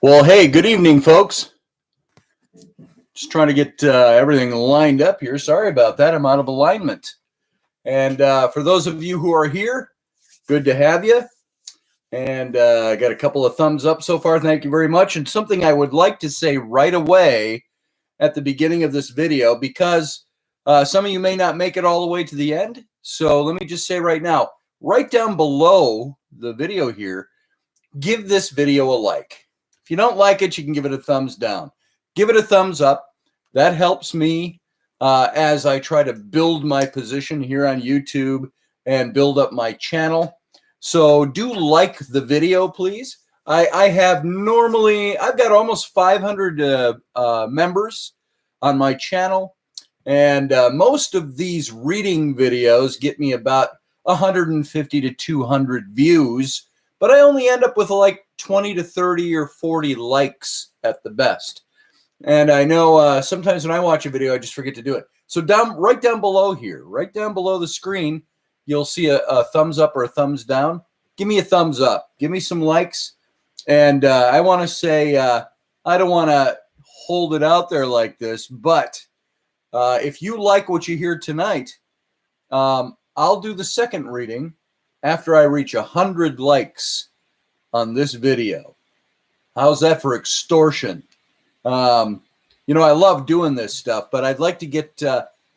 Well, hey, good evening, folks. Just trying to get everything lined up here. Sorry about that. I'm out of alignment. And for those of you who are here, good to have you. And I got a couple of thumbs up so far. Thank you very much. And something I would like to say right away at the beginning of this video, because some of you may not make it all the way to the end. So let me just say right now, right down below the video here, give this video a like. If you don't like it, you can give it a thumbs down. Give it a thumbs up. That helps me as I try to build my position here on YouTube and build up my channel. So do like the video, please. I've got almost 500 members on my channel. And most of these reading videos get me about 150 to 200 views. But I only end up with like 20 to 30 or 40 likes at the best. And I know sometimes when I watch a video, I just forget to do it. So right down below here, right down below the screen, you'll see a thumbs up or a thumbs down. Give me a thumbs up. Give me some likes. And I want to say, I don't want to hold it out there like this, but if you like what you hear tonight, I'll do the second reading after I reach 100 likes on this video. How's that for extortion? You know, I love doing this stuff, but I'd like to get,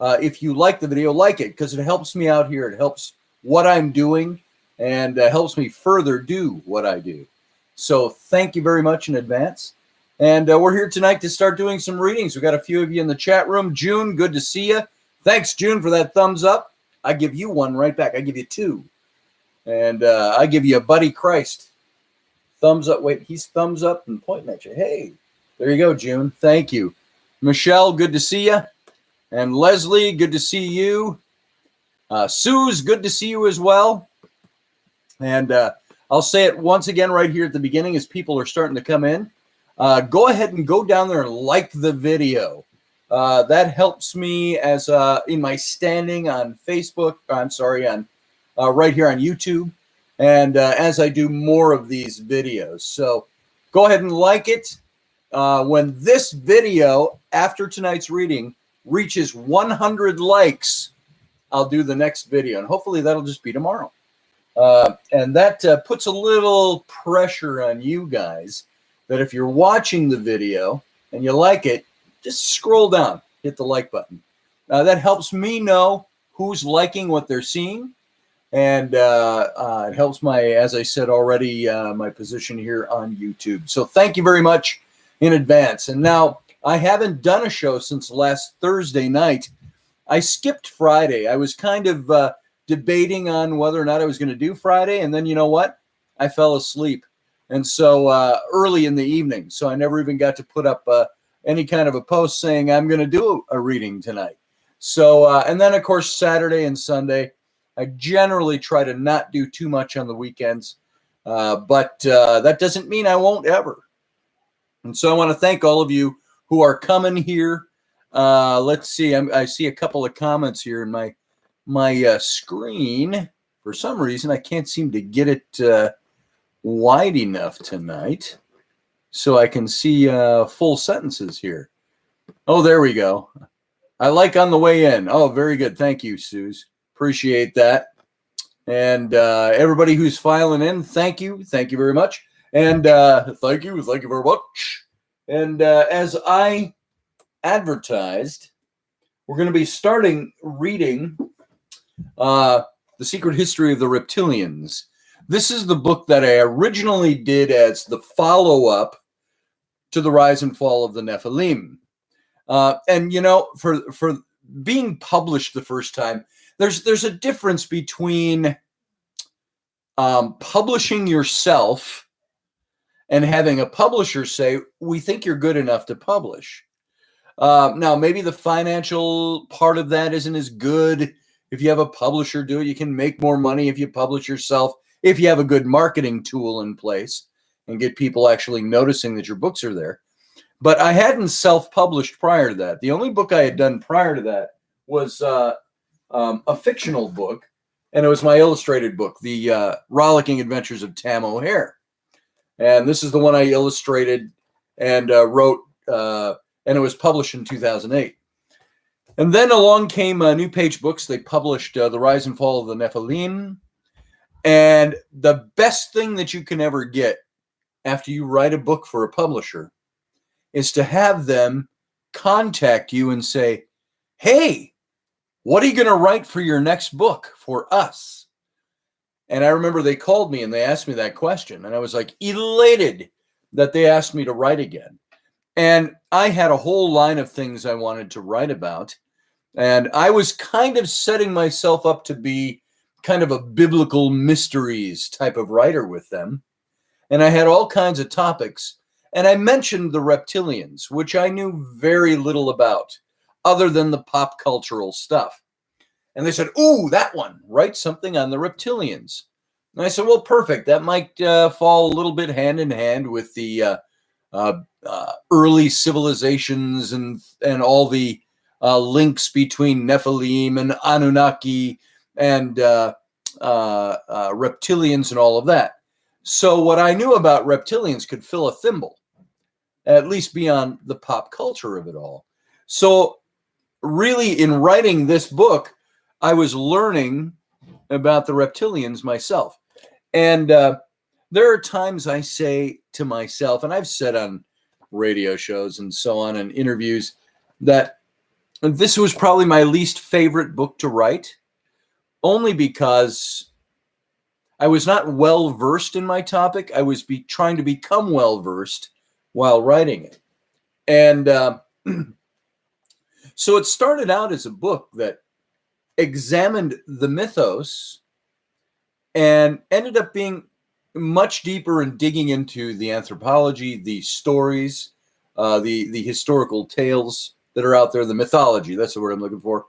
if you like the video, like it, because it helps me out here. It helps what I'm doing and helps me further do what I do. So thank you very much in advance. And we're here tonight to start doing some readings. We've got a few of you in the chat room. June, good to see you. Thanks, June, for that thumbs up. I give you one right back. I give you two. And I give you a Buddy Christ. Thumbs up. Wait, he's thumbs up and pointing at you. Hey, there you go, June. Thank you. Michelle, good to see you. And Leslie, good to see you. Suze, good to see you as well. And I'll say it once again right here at the beginning as people are starting to come in. Go ahead and go down there and like the video. That helps me as in my standing on Facebook. I'm sorry, on right here on YouTube. And as I do more of these videos. So go ahead and like it. When this video, after tonight's reading, reaches 100 likes, I'll do the next video. And hopefully that'll just be tomorrow. And that puts a little pressure on you guys that if you're watching the video and you like it, just scroll down, hit the like button. That helps me know who's liking what they're seeing. And it helps my, as I said already, my position here on YouTube. So thank you very much in advance. And now I haven't done a show since last Thursday night. I skipped Friday. I was kind of debating on whether or not I was going to do Friday. And then you know what? I fell asleep. And so early in the evening. So I never even got to put up any kind of a post saying I'm going to do a reading tonight. So, and then of course, Saturday and Sunday, I generally try to not do too much on the weekends, but that doesn't mean I won't ever. And so I want to thank all of you who are coming here. Let's see. I see a couple of comments here in my screen. For some reason, I can't seem to get it wide enough tonight so I can see full sentences here. Oh, there we go. I like on the way in. Oh, very good. Thank you, Suze. Appreciate that. And everybody who's filing in, thank you. Thank you very much. And thank you very much. And as I advertised, we're going to be starting reading The Secret History of the Reptilians. This is the book that I originally did as the follow-up to The Rise and Fall of the Nephilim. And, you know, for being published the first time, there's a difference between publishing yourself and having a publisher say, we think you're good enough to publish. Now, maybe the financial part of that isn't as good. If you have a publisher do it, you can make more money if you publish yourself, if you have a good marketing tool in place and get people actually noticing that your books are there. But I hadn't self-published prior to that. The only book I had done prior to that was a fictional book, and it was my illustrated book, The Rollicking Adventures of Tam O'Hare. And this is the one I illustrated and wrote, and it was published in 2008. And then along came New Page Books. They published The Rise and Fall of the Nephilim. And the best thing that you can ever get after you write a book for a publisher is to have them contact you and say, hey, what are you going to write for your next book for us? And I remember they called me and they asked me that question. And I was like elated that they asked me to write again. And I had a whole line of things I wanted to write about. And I was kind of setting myself up to be kind of a biblical mysteries type of writer with them. And I had all kinds of topics. And I mentioned the Reptilians, which I knew very little about, other than the pop cultural stuff. And they said, ooh, that one, write something on the Reptilians. And I said, well, perfect. That might fall a little bit hand in hand with the early civilizations and all the links between Nephilim and Anunnaki and reptilians and all of that. So what I knew about reptilians could fill a thimble, at least beyond the pop culture of it all. So really, in writing this book, I was learning about the reptilians myself. And there are times I say to myself, and I've said on radio shows and so on and interviews, that this was probably my least favorite book to write, only because I was not well versed in my topic. I was trying to become well versed while writing it. And so it started out as a book that examined the mythos and ended up being much deeper in digging into the anthropology, the stories, the historical tales that are out there, the mythology, that's the word I'm looking for,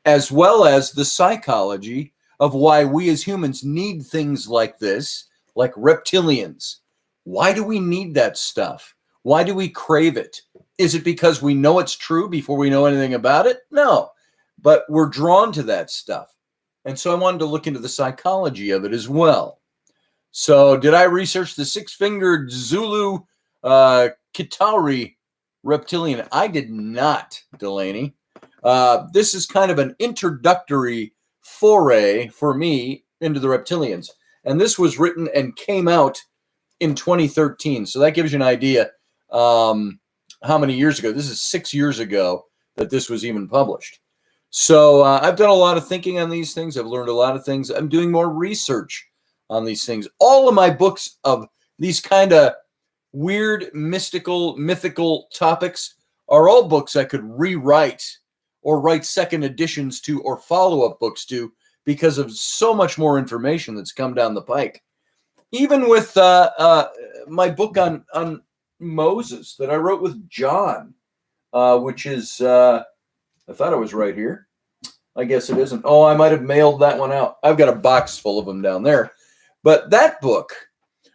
as well as the psychology of why we as humans need things like this, like reptilians. Why do we need that stuff? Why do we crave it? Is it because we know it's true before we know anything about it? No, but we're drawn to that stuff. And so I wanted to look into the psychology of it as well. So did I research the six-fingered Zulu Kitauri reptilian? I did not, Delaney. This is kind of an introductory foray for me into the reptilians. And this was written and came out in 2013. So that gives you an idea how many years ago. This is 6 years ago that this was even published. So I've done a lot of thinking on these things. I've learned a lot of things. I'm doing more research on these things. All of my books of these kind of weird, mystical, mythical topics are all books I could rewrite or write second editions to or follow-up books to because of so much more information that's come down the pike. Even with my book on Moses that I wrote with John, which is, I thought it was right here. I guess it isn't. Oh, I might have mailed that one out. I've got a box full of them down there. But that book,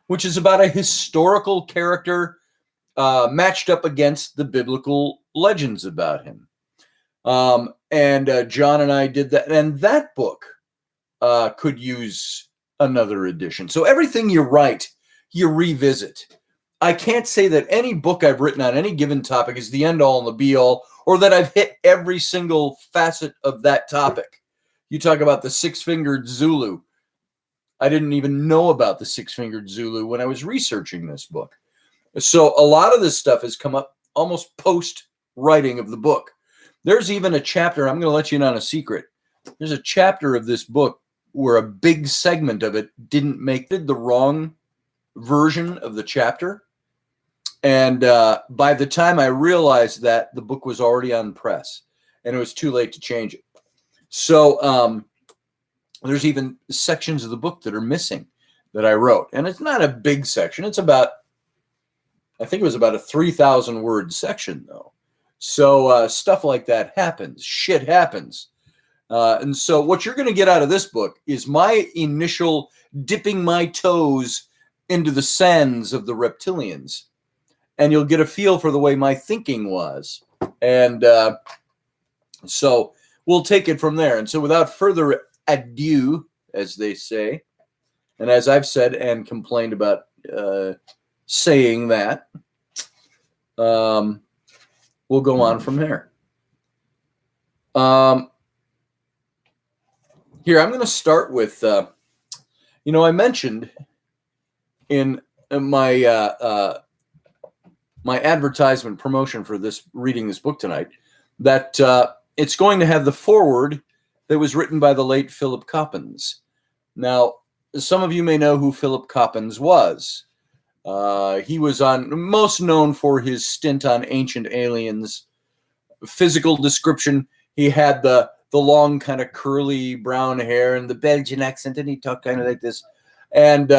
which is about a historical character matched up against the biblical legends about him. And John and I did that. And that book could use another edition. So everything you write, you revisit. I can't say that any book I've written on any given topic is the end all and the be all, or that I've hit every single facet of that topic. You talk about the six-fingered Zulu. I didn't even know about the six-fingered Zulu when I was researching this book. So a lot of this stuff has come up almost post-writing of the book. There's even a chapter, I'm going to let you in on a secret. There's a chapter of this book where a big segment of it didn't make it, the wrong version of the chapter. And by the time I realized that, the book was already on press and it was too late to change it. So there's even sections of the book that are missing that I wrote. And it's not a big section. It's about, I think it was about a 3,000 word section though. So stuff like that happens. Shit happens. And so what you're going to get out of this book is my initial dipping my toes into the sands of the reptilians. And you'll get a feel for the way my thinking was. And so we'll take it from there. And so without further ado, as they say, and as I've said and complained about saying that, we'll go on from there. Here, I'm going to start with, I mentioned in my my advertisement promotion for reading this book tonight that it's going to have the foreword that was written by the late Philip Coppins. Now, some of you may know who Philip Coppins was. He was most known for his stint on Ancient Aliens. Physical description, he had the long kind of curly brown hair and the Belgian accent, and he talked kind of like this. And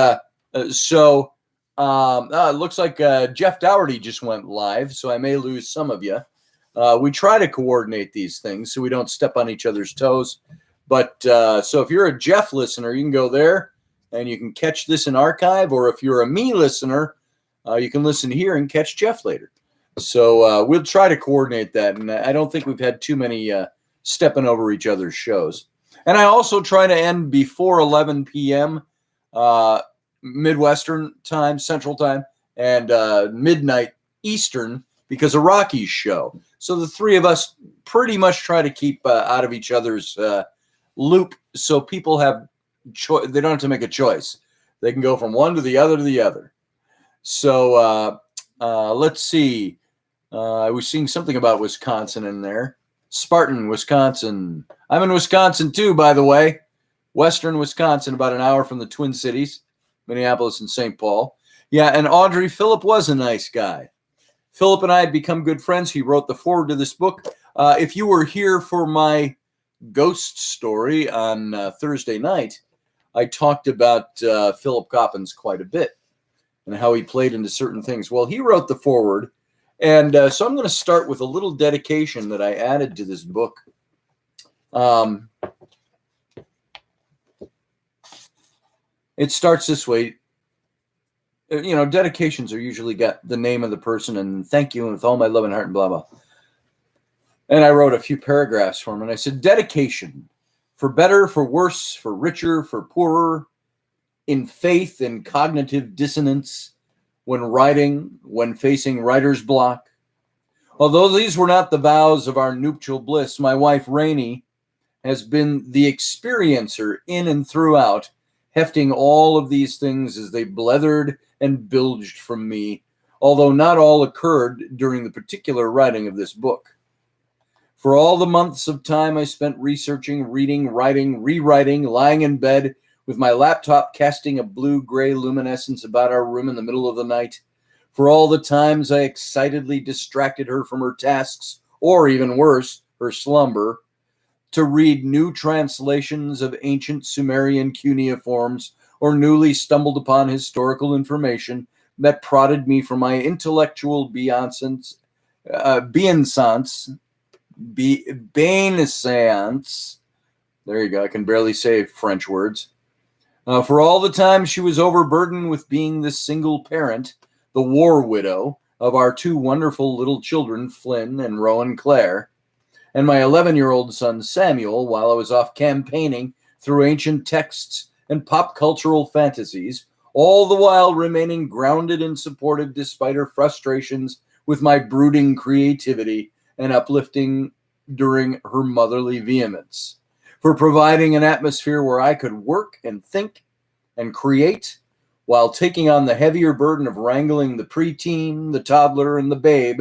so it looks like Jeff Dougherty just went live, so I may lose some of you. We try to coordinate these things so we don't step on each other's toes. But so if you're a Jeff listener, you can go there and you can catch this in archive. Or if you're a me listener, you can listen here and catch Jeff later. So we'll try to coordinate that. And I don't think we've had too many stepping over each other's shows. And I also try to end before 11 p.m. Midwestern time, Central time, and midnight Eastern because of Rocky's show. So the three of us pretty much try to keep out of each other's loop so people have they don't have to make a choice. They can go from one to the other to the other. So let's see. I was seeing something about Wisconsin in there. Spartan, Wisconsin. I'm in Wisconsin too, by the way. Western Wisconsin, about an hour from the Twin Cities, Minneapolis and St. Paul. Yeah, and Audrey, Philip was a nice guy. Philip and I had become good friends. He wrote the foreword to this book. If you were here for my ghost story on Thursday night, I talked about Philip Coppins quite a bit and how he played into certain things. Well, he wrote the foreword. And so I'm going to start with a little dedication that I added to this book. It starts this way. Dedications are usually got the name of the person and thank you and with all my love and heart and blah, blah. And I wrote a few paragraphs for him. And I said, dedication, for better, for worse, for richer, for poorer, in faith and cognitive dissonance, when writing, when facing writer's block. Although these were not the vows of our nuptial bliss, my wife Rainey has been the experiencer in and throughout, hefting all of these things as they blethered and bilged from me, although not all occurred during the particular writing of this book. For all the months of time I spent researching, reading, writing, rewriting, lying in bed, with my laptop casting a blue-gray luminescence about our room in the middle of the night, for all the times I excitedly distracted her from her tasks, or even worse, her slumber, to read new translations of ancient Sumerian cuneiforms, or newly stumbled upon historical information that prodded me from my intellectual bainescence, there you go, I can barely say French words. For all the time she was overburdened with being the single parent, the war widow of our two wonderful little children, Flynn and Rowan Clare, and my 11-year-old son, Samuel, while I was off campaigning through ancient texts and pop cultural fantasies, all the while remaining grounded and supported despite her frustrations with my brooding creativity and uplifting during her motherly vehemence. For providing an atmosphere where I could work and think and create while taking on the heavier burden of wrangling the preteen, the toddler, and the babe,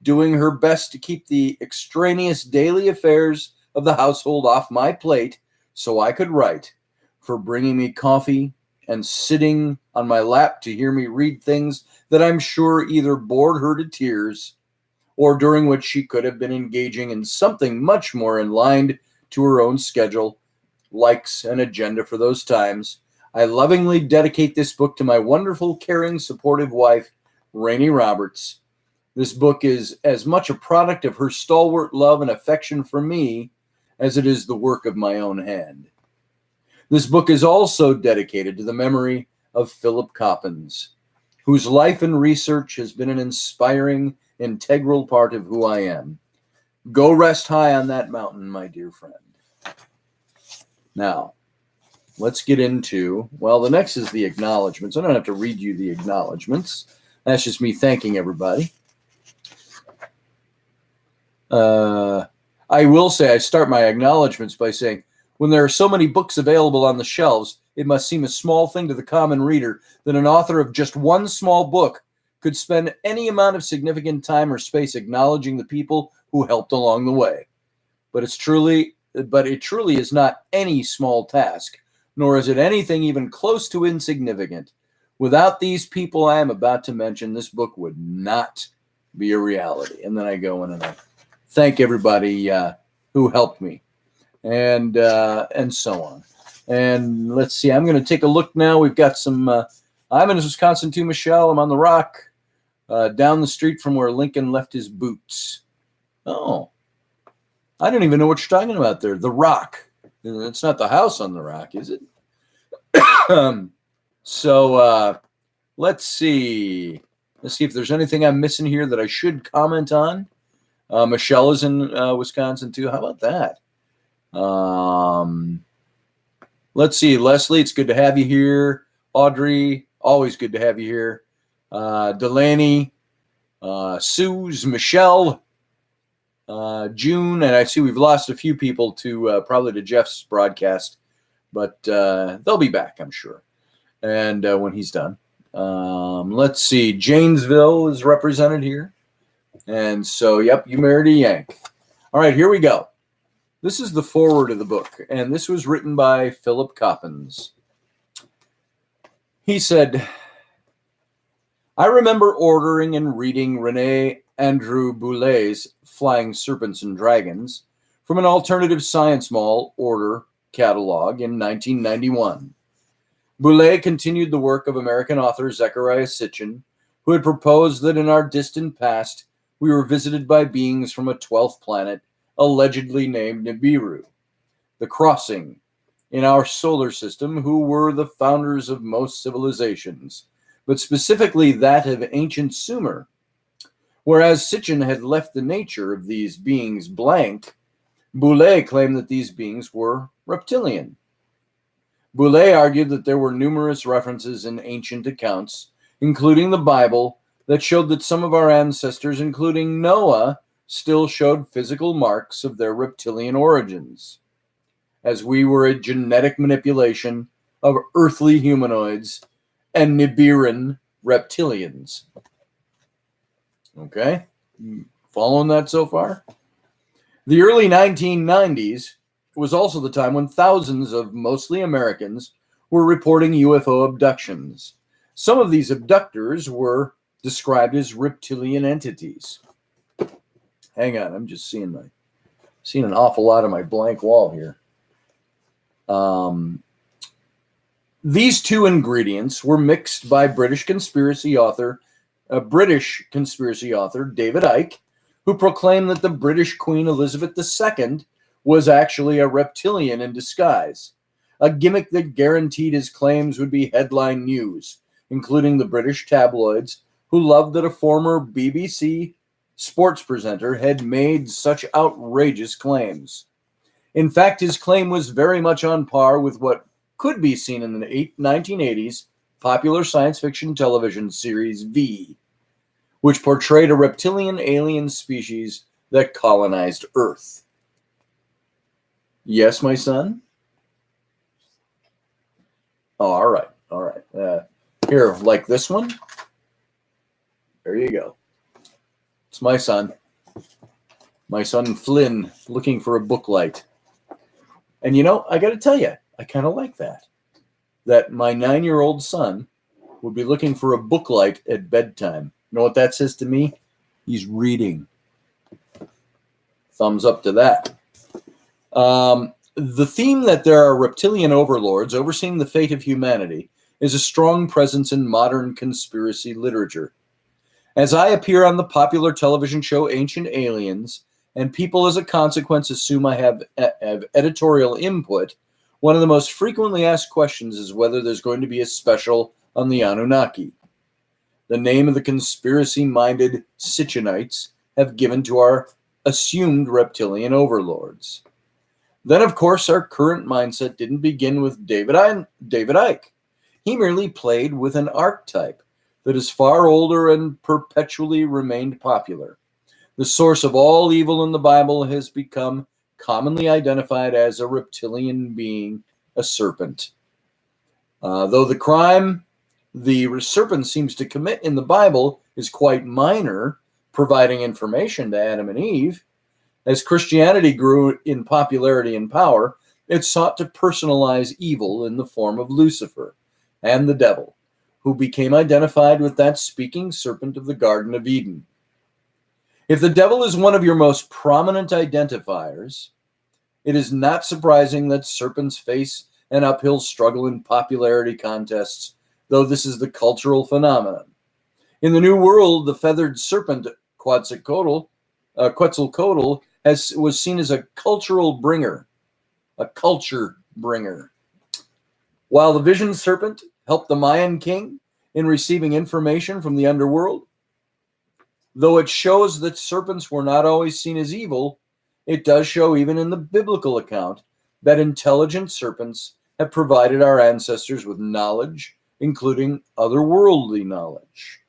doing her best to keep the extraneous daily affairs of the household off my plate so I could write, for bringing me coffee and sitting on my lap to hear me read things that I'm sure either bored her to tears or during which she could have been engaging in something much more in line to her own schedule, likes, and agenda for those times. I lovingly dedicate this book to my wonderful, caring, supportive wife, Rainey Roberts. This book is as much a product of her stalwart love and affection for me as it is the work of my own hand. This book is also dedicated to the memory of Philip Coppins, whose life and research has been an inspiring, integral part of who I am. Go rest high on that mountain, my dear friend. Now, let's get into, well, the next is the acknowledgments. I don't have to read you the acknowledgments. That's just me thanking everybody. I will say, I start my acknowledgments by saying, when there are so many books available on the shelves, it must seem a small thing to the common reader that an author of just one small book could spend any amount of significant time or space acknowledging the people who helped along the way. But it truly is not any small task, nor is it anything even close to insignificant. Without these people I am about to mention, this book would not be a reality. And then I go in and I thank everybody who helped me, and so on. And let's see, I'm going to take a look now. We've got some, I'm in Wisconsin too, Michelle. I'm on the Rock, down the street from where Lincoln left his boots. Oh, I don't even know what you're talking about there. The Rock. It's not the house on the Rock, is it? So let's see. Let's see if there's anything I'm missing here that I should comment on. Michelle is in Wisconsin too. How about that? Let's see. Leslie, it's good to have you here. Audrey, always good to have you here. Delaney, Suze, Michelle, June, and I see we've lost a few people to probably to Jeff's broadcast, but they'll be back, I'm sure. And when he's done. Let's see. Janesville is represented here. And so, yep, you married a Yank. All right, here we go. This is the foreword of the book, and this was written by Philip Coppins. He said, I remember ordering and reading René Andrew Boulet's Flying Serpents and Dragons from an alternative science mall order catalog in 1991. Boulet continued the work of American author Zecharia Sitchin, who had proposed that in our distant past we were visited by beings from a 12th planet allegedly named Nibiru, the crossing in our solar system, who were the founders of most civilizations, but specifically that of ancient Sumer. Whereas Sitchin had left the nature of these beings blank, Boulet claimed that these beings were reptilian. Boulet argued that there were numerous references in ancient accounts, including the Bible, that showed that some of our ancestors, including Noah, still showed physical marks of their reptilian origins, as we were a genetic manipulation of earthly humanoids and Nibiran reptilians. Okay, following that so far? The early 1990s was also the time when thousands of mostly Americans were reporting UFO abductions. Some of these abductors were described as reptilian entities. Hang on, I'm just seeing an awful lot of my blank wall here. These two ingredients were mixed by British conspiracy author David Icke, who proclaimed that the British Queen Elizabeth II was actually a reptilian in disguise, a gimmick that guaranteed his claims would be headline news, including the British tabloids, who loved that a former BBC sports presenter had made such outrageous claims. In fact, his claim was very much on par with what could be seen in the 1980s popular science fiction television series V, which portrayed a reptilian alien species that colonized Earth. Yes, my son? Oh, all right. Here, like this one? There you go. It's my son. My son Flynn, looking for a book light. And you know, I got to tell you, I kind of like that. That my 9-year-old son would be looking for a book light at bedtime. You know what that says to me? He's reading. Thumbs up to that. The theme that there are reptilian overlords overseeing the fate of humanity is a strong presence in modern conspiracy literature. As I appear on the popular television show Ancient Aliens, and people as a consequence assume I have editorial input, one of the most frequently asked questions is whether there's going to be a special on the Anunnaki, the name of the conspiracy-minded Sitchinites have given to our assumed reptilian overlords. Then, of course, our current mindset didn't begin with David Icke. He merely played with an archetype that is far older and perpetually remained popular. The source of all evil in the Bible has become commonly identified as a reptilian being, a serpent. Though the crime the serpent seems to commit in the Bible is quite minor, providing information to Adam and Eve, as Christianity grew in popularity and power, it sought to personalize evil in the form of Lucifer and the devil, who became identified with that speaking serpent of the Garden of Eden. If the devil is one of your most prominent identifiers, it is not surprising that serpents face an uphill struggle in popularity contests, though this is the cultural phenomenon. In the New World, the feathered serpent Quetzalcoatl was seen as a cultural bringer, a culture bringer. While the vision serpent helped the Mayan king in receiving information from the underworld, though it shows that serpents were not always seen as evil, it does show even in the biblical account that intelligent serpents have provided our ancestors with knowledge, including otherworldly knowledge.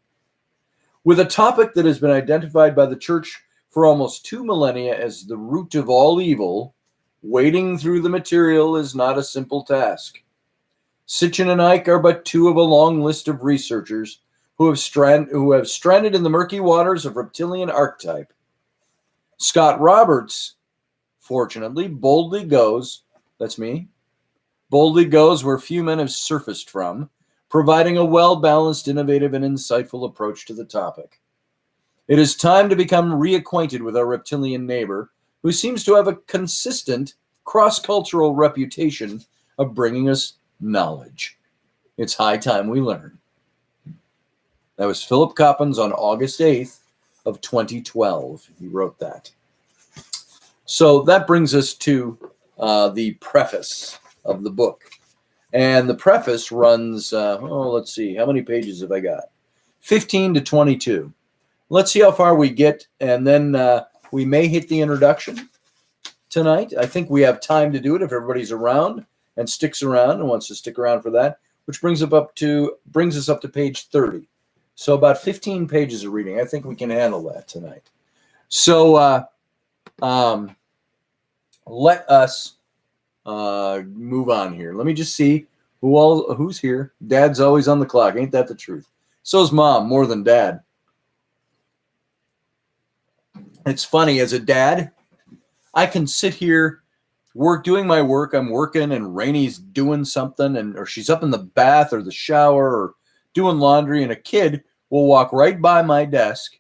With a topic that has been identified by the church for almost 2 millennia as the root of all evil, wading through the material is not a simple task. Sitchin and Ike are but two of a long list of researchers who have stranded in the murky waters of reptilian archetype. Scott Roberts, fortunately, boldly goes where few men have surfaced from, providing a well-balanced, innovative, and insightful approach to the topic. It is time to become reacquainted with our reptilian neighbor, who seems to have a consistent cross-cultural reputation of bringing us knowledge. It's high time we learn. That was Philip Coppins on August 8th of 2012. He wrote that. So that brings us to the preface of the book. And the preface runs, let's see, how many pages have I got? 15 to 22. Let's see how far we get, and then we may hit the introduction tonight. I think we have time to do it if everybody's around and sticks around and wants to stick around for that, which brings us up to page 30. So about 15 pages of reading. I think we can handle that tonight. So let us move on here. Let me just see who's here. Dad's always on the clock. Ain't that the truth? So's Mom, more than Dad. It's funny, as a dad, I can sit here doing my work. I'm working and Rainy's doing something, or she's up in the bath or the shower or doing laundry, and a kid will walk right by my desk,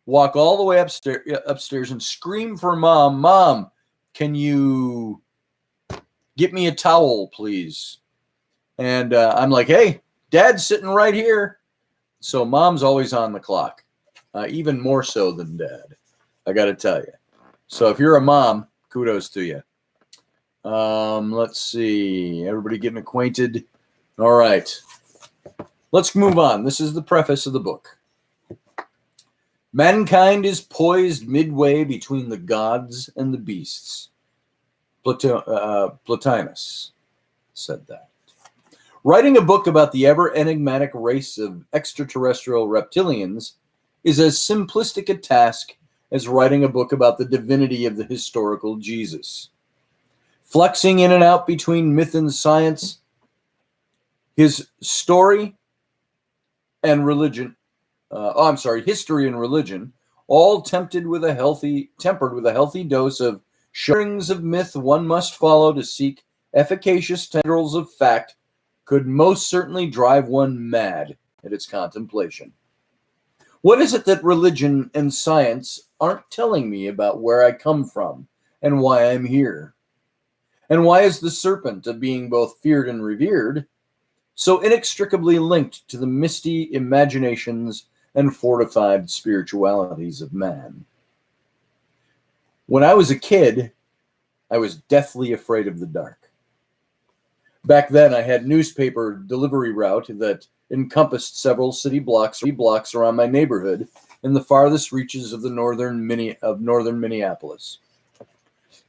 walk all the way upstairs and scream for Mom. Mom, can you get me a towel, please? And I'm like, hey, Dad's sitting right here. So Mom's always on the clock, even more so than Dad, I got to tell you. So if you're a mom, kudos to you. Let's see. Everybody getting acquainted? All right. Let's move on. This is the preface of the book. Mankind is poised midway between the gods and the beasts. Plotinus said that. Writing a book about the ever-enigmatic race of extraterrestrial reptilians is as simplistic a task as writing a book about the divinity of the historical Jesus. Flexing in and out between myth and science, his history and religion, all tempered with a healthy dose of strings of myth one must follow to seek efficacious tendrils of fact, could most certainly drive one mad at its contemplation. What is it that religion and science aren't telling me about where I come from and why I'm here? And why is the serpent, of being both feared and revered, so inextricably linked to the misty imaginations and fortified spiritualities of man? When I was a kid, I was deathly afraid of the dark. Back then, I had newspaper delivery route that encompassed several city blocks around my neighborhood in the farthest reaches of northern Minneapolis.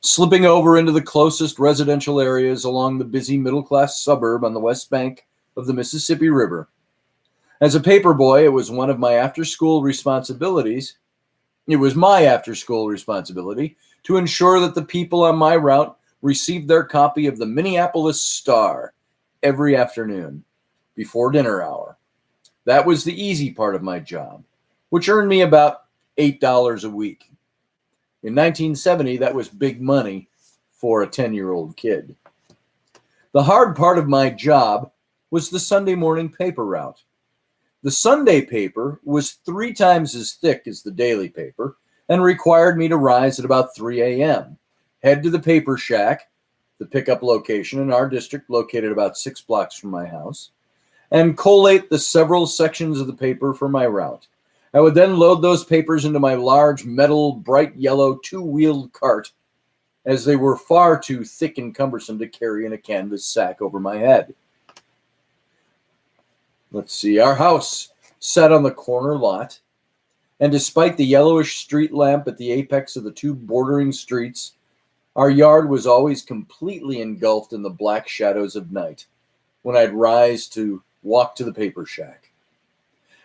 Slipping over into the closest residential areas along the busy middle-class suburb on the west bank of the Mississippi River. As a paper boy, it was one of my after-school responsibilities It was my after-school responsibility to ensure that the people on my route received their copy of the Minneapolis Star every afternoon before dinner hour. That was the easy part of my job, which earned me about $8 a week. In 1970, that was big money for a 10-year-old kid. The hard part of my job was the Sunday morning paper route. The Sunday paper was 3 times as thick as the daily paper and required me to rise at about 3 a.m., head to the paper shack, the pickup location in our district located about 6 blocks from my house, and collate the several sections of the paper for my route. I would then load those papers into my large metal, bright yellow 2-wheeled cart, as they were far too thick and cumbersome to carry in a canvas sack over my head. Let's see, our house sat on the corner lot, and despite the yellowish street lamp at the apex of the 2 bordering streets, our yard was always completely engulfed in the black shadows of night when I'd rise to walk to the paper shack.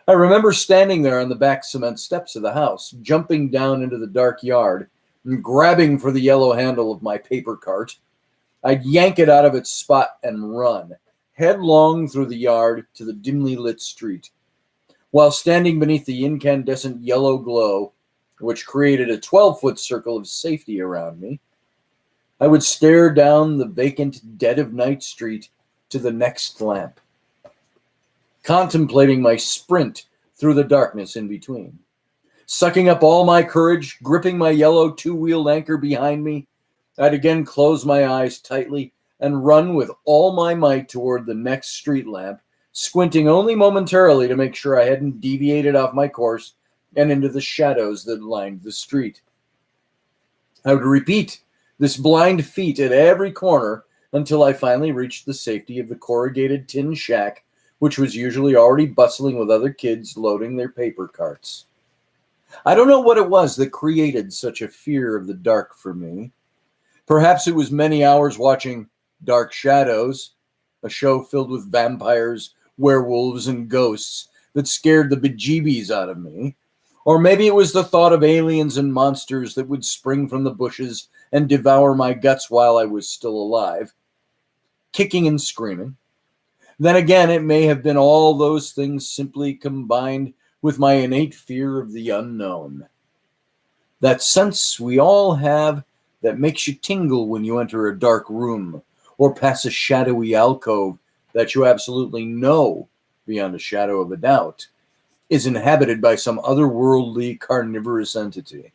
I remember standing there on the back cement steps of the house, jumping down into the dark yard and grabbing for the yellow handle of my paper cart. I'd yank it out of its spot and run headlong through the yard to the dimly lit street. While standing beneath the incandescent yellow glow, which created a 12-foot circle of safety around me, I would stare down the vacant, dead-of-night street to the next lamp, contemplating my sprint through the darkness in between. Sucking up all my courage, gripping my yellow 2-wheeled anchor behind me, I'd again close my eyes tightly and run with all my might toward the next street lamp, squinting only momentarily to make sure I hadn't deviated off my course and into the shadows that lined the street. I would repeat this blind feat at every corner until I finally reached the safety of the corrugated tin shack, which was usually already bustling with other kids loading their paper carts. I don't know what it was that created such a fear of the dark for me. Perhaps it was many hours watching Dark Shadows, a show filled with vampires, werewolves, and ghosts that scared the bejeebies out of me. Or maybe it was the thought of aliens and monsters that would spring from the bushes and devour my guts while I was still alive, kicking and screaming. Then again, it may have been all those things simply combined with my innate fear of the unknown. That sense we all have that makes you tingle when you enter a dark room or pass a shadowy alcove that you absolutely know, beyond a shadow of a doubt, is inhabited by some otherworldly carnivorous entity.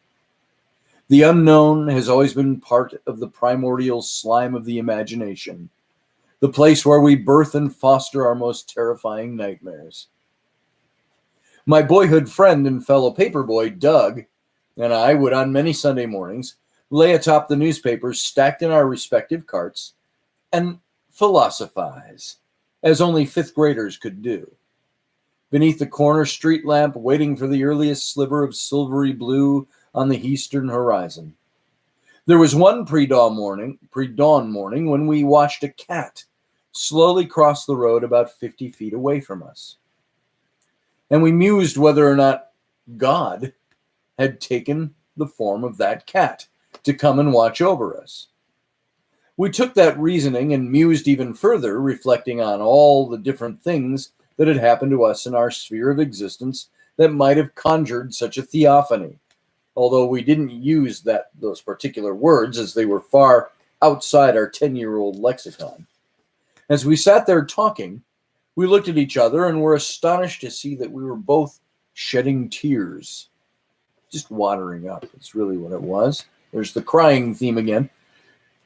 The unknown has always been part of the primordial slime of the imagination, the place where we birth and foster our most terrifying nightmares. My boyhood friend and fellow paperboy, Doug, and I would on many Sunday mornings lay atop the newspapers stacked in our respective carts and philosophize, as only 5th graders could do. Beneath the corner street lamp, waiting for the earliest sliver of silvery blue on the eastern horizon. There was one pre-dawn morning when we watched a cat slowly cross the road about 50 feet away from us. And we mused whether or not God had taken the form of that cat to come and watch over us. We took that reasoning and mused even further, reflecting on all the different things that had happened to us in our sphere of existence that might have conjured such a theophany, although we didn't use those particular words as they were far outside our 10-year-old lexicon. As we sat there talking, we looked at each other and were astonished to see that we were both shedding tears. Just watering up, it's really what it was. There's the crying theme again.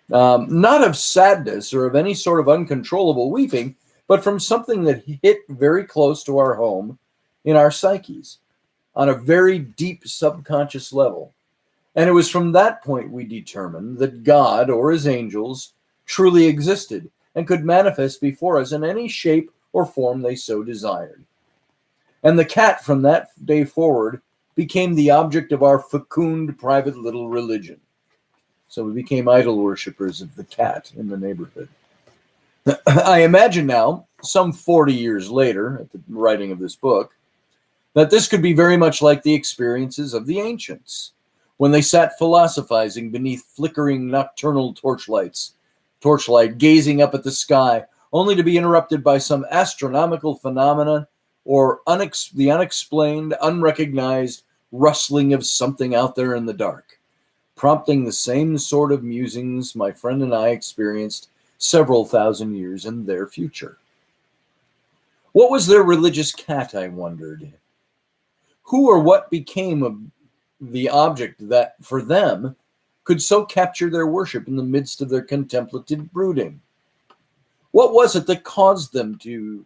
Not of sadness or of any sort of uncontrollable weeping, but from something that hit very close to our home in our psyches, on a very deep subconscious level. And it was from that point we determined that God or his angels truly existed and could manifest before us in any shape or form they so desired. And the cat from that day forward became the object of our fecund private little religion. So we became idol worshippers of the cat in the neighborhood. I imagine now, some 40 years later, at the writing of this book, that this could be very much like the experiences of the ancients, when they sat philosophizing beneath flickering nocturnal torchlight, gazing up at the sky, only to be interrupted by some astronomical phenomena or the unexplained, unrecognized rustling of something out there in the dark, prompting the same sort of musings my friend and I experienced several thousand years in their future. What was their religious cat, I wondered? Who or what became of the object that, for them, could so capture their worship in the midst of their contemplative brooding? What was it that caused them to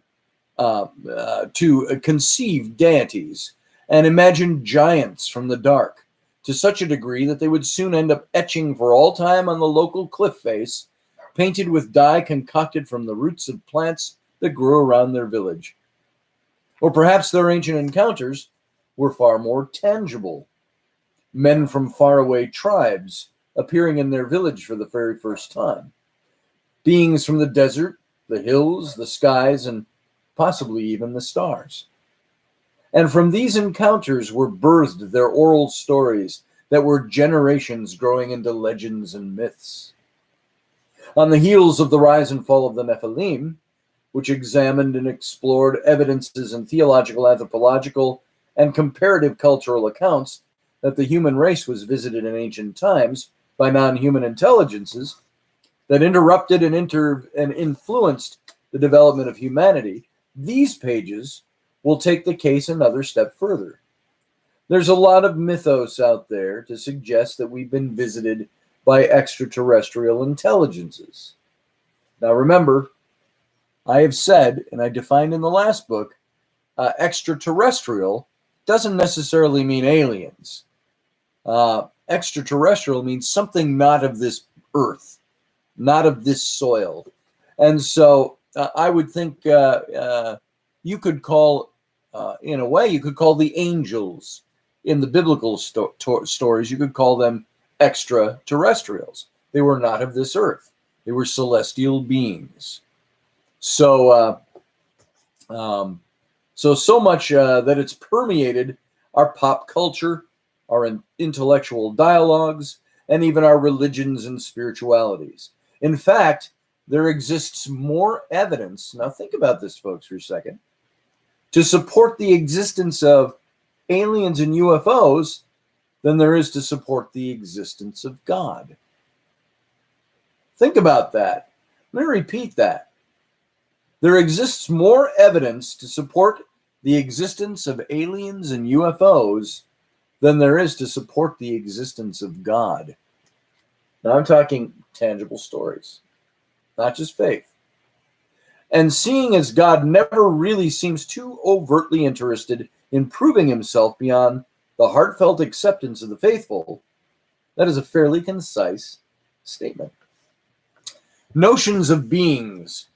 conceive deities and imagine giants from the dark to such a degree that they would soon end up etching for all time on the local cliff face, painted with dye concocted from the roots of plants that grew around their village? Or perhaps their ancient encounters were far more tangible. Men from faraway tribes appearing in their village for the very first time. Beings from the desert, the hills, the skies, and possibly even the stars. And from these encounters were birthed their oral stories that were generations growing into legends and myths. On the heels of the rise and fall of the Nephilim, which examined and explored evidences in theological, anthropological, and comparative cultural accounts that the human race was visited in ancient times by non-human intelligences that interrupted and influenced the development of humanity, these pages will take the case another step further. There's a lot of mythos out there to suggest that we've been visited by extraterrestrial intelligences. Now remember, I have said, and I defined in the last book, extraterrestrial doesn't necessarily mean aliens. Extraterrestrial means something not of this earth, not of this soil. And so I would think you could call, in a way, you could call the angels in the biblical stories, you could call them extraterrestrials. They were not of this earth. They were celestial beings. So much that it's permeated our pop culture, our intellectual dialogues, and even our religions and spiritualities. In fact, there exists more evidence, now think about this, folks, for a second, to support the existence of aliens and UFOs than there is to support the existence of God. Think about that. Let me repeat that. There exists more evidence to support the existence of aliens and UFOs than there is to support the existence of God. Now I'm talking tangible stories, not just faith. And seeing as God never really seems too overtly interested in proving himself beyond the heartfelt acceptance of the faithful, that is a fairly concise statement. Notions of beings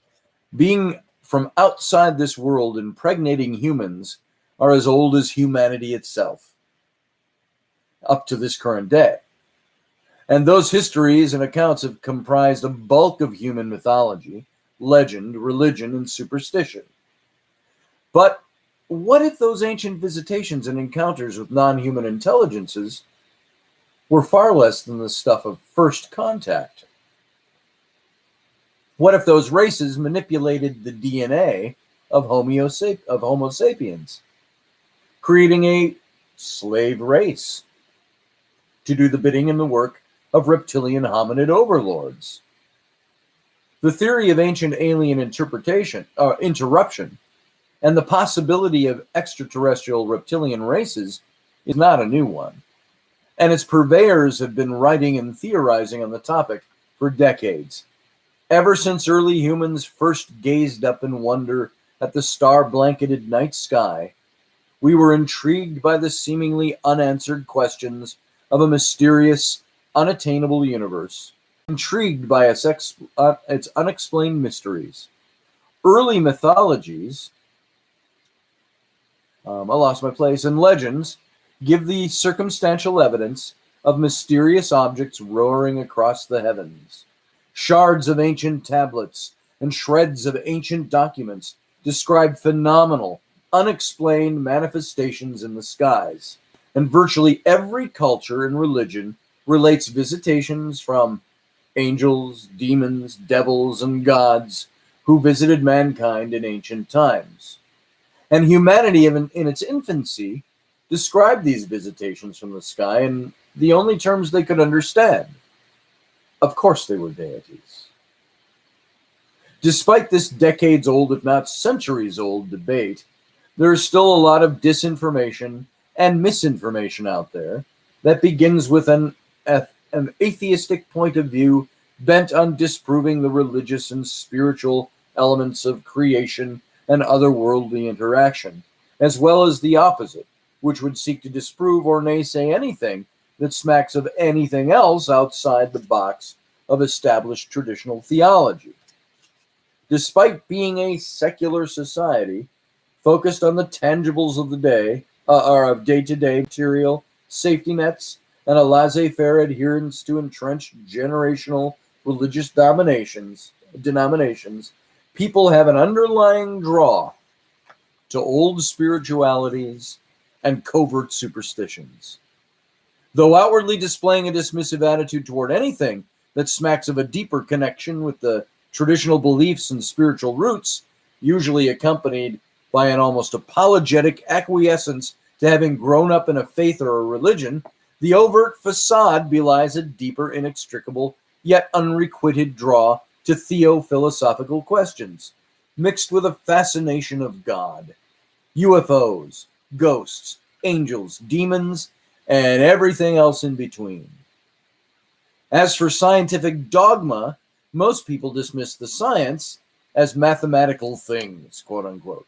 being from outside this world impregnating humans are as old as humanity itself, up to this current day. And those histories and accounts have comprised a bulk of human mythology, legend, religion, and superstition. But what if those ancient visitations and encounters with non-human intelligences were far less than the stuff of first contact? What if those races manipulated the DNA of Homo sapiens, creating a slave race to do the bidding and the work of reptilian hominid overlords? The theory of ancient alien interruption, and the possibility of extraterrestrial reptilian races is not a new one, and its purveyors have been writing and theorizing on the topic for decades. Ever since early humans first gazed up in wonder at the star-blanketed night sky, we were intrigued by the seemingly unanswered questions of a mysterious, unattainable universe, intrigued by its unexplained mysteries. Early mythologies, I lost my place, and legends give the circumstantial evidence of mysterious objects roaring across the heavens. Shards of ancient tablets and shreds of ancient documents describe phenomenal, unexplained manifestations in the skies. And virtually every culture and religion relates visitations from angels, demons, devils, and gods who visited mankind in ancient times. And humanity, in its infancy, described these visitations from the sky in the only terms they could understand. Of course, they were deities. Despite this decades-old, if not centuries-old debate, there is still a lot of disinformation and misinformation out there that begins with an atheistic point of view bent on disproving the religious and spiritual elements of creation and otherworldly interaction, as well as the opposite, which would seek to disprove or naysay anything that smacks of anything else outside the box of established traditional theology. Despite being a secular society focused on the tangibles of the day, or of day-to-day material safety nets, and a laissez-faire adherence to entrenched generational religious denominations, people have an underlying draw to old spiritualities and covert superstitions. Though outwardly displaying a dismissive attitude toward anything that smacks of a deeper connection with the traditional beliefs and spiritual roots, usually accompanied by an almost apologetic acquiescence to having grown up in a faith or a religion, the overt facade belies a deeper, inextricable, yet unrequited draw to theo-philosophical questions, mixed with a fascination of God, UFOs, ghosts, angels, demons, and everything else in between. As for scientific dogma, most people dismiss the science as mathematical things, quote unquote,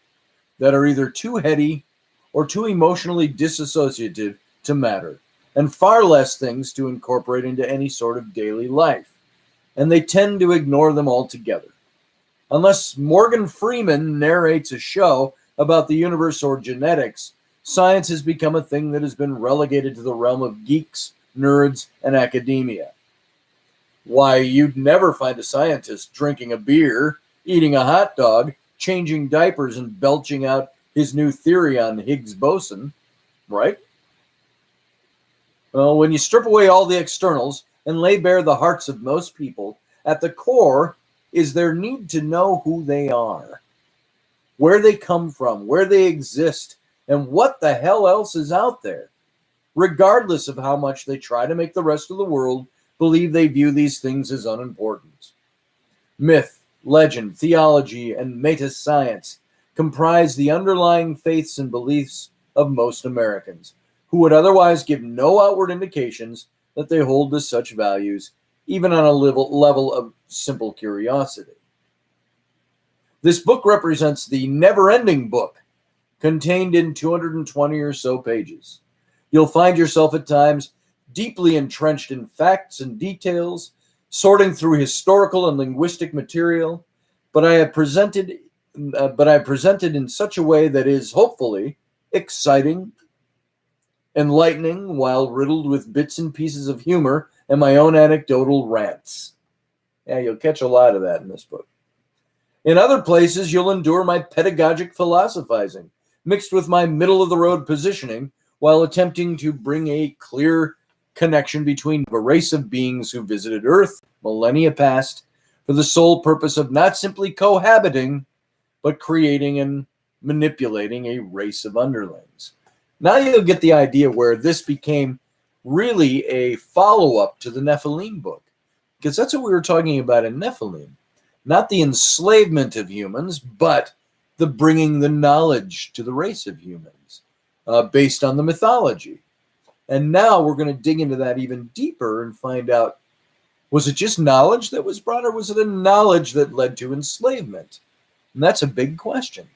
that are either too heady or too emotionally disassociative to matter, and far less things to incorporate into any sort of daily life. And they tend to ignore them altogether. Unless Morgan Freeman narrates a show about the universe or genetics, science has become a thing that has been relegated to the realm of geeks, nerds, and academia. Why, you'd never find a scientist drinking a beer, eating a hot dog, changing diapers, and belching out his new theory on Higgs boson, right? Well, when you strip away all the externals and lay bare the hearts of most people, at the core is their need to know who they are, where they come from, where they exist, and what the hell else is out there, regardless of how much they try to make the rest of the world believe they view these things as unimportant. Myth, legend, theology, and meta-science comprise the underlying faiths and beliefs of most Americans, who would otherwise give no outward indications that they hold to such values, even on a level of simple curiosity. This book represents the never-ending book, contained in 220 or so pages. You'll find yourself at times deeply entrenched in facts and details, sorting through historical and linguistic material, but I have presented in such a way that is hopefully exciting, enlightening, while riddled with bits and pieces of humor and my own anecdotal rants. Yeah, you'll catch a lot of that in this book. In other places, you'll endure my pedagogic philosophizing, mixed with my middle-of-the-road positioning, while attempting to bring a clear connection between a race of beings who visited Earth millennia past for the sole purpose of not simply cohabiting, but creating and manipulating a race of underlings. Now you'll get the idea where this became really a follow-up to the Nephilim book, because that's what we were talking about in Nephilim. Not the enslavement of humans, but the bringing the knowledge to the race of humans based on the mythology. And now we're going to dig into that even deeper and find out, was it just knowledge that was brought, or was it a knowledge that led to enslavement? And that's a big question.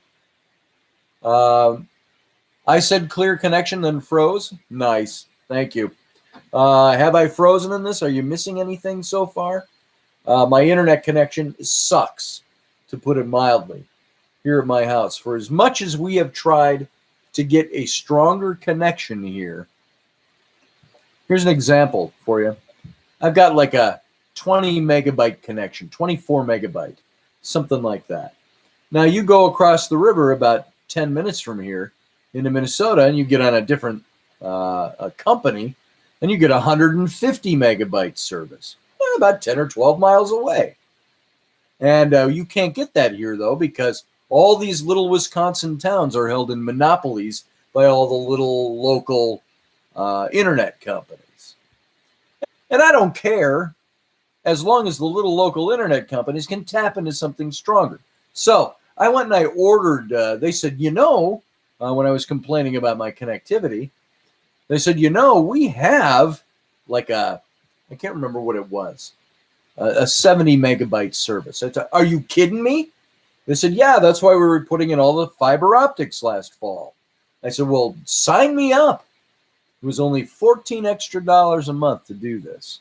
I said clear connection, then froze. Nice. Thank you. Have I frozen in this? Are you missing anything so far? My internet connection sucks, to put it mildly, here at my house. For as much as we have tried to get a stronger connection here, here's an example for you. I've got like a 20 megabyte connection, 24 megabyte, something like that. Now you go across the river about 10 minutes from here into Minnesota, and you get on a different a company, and you get 150 megabyte service, about 10 or 12 miles away. And you can't get that here, though, because all these little Wisconsin towns are held in monopolies by all the little local internet companies. And I don't care, as long as the little local internet companies can tap into something stronger. So I went and I ordered, they said, when I was complaining about my connectivity, they said, we have like I can't remember what it was, a 70 megabyte service. I thought, are you kidding me? They said, yeah, that's why we were putting in all the fiber optics last fall. I said, well, sign me up. It was only $14 extra a month to do this.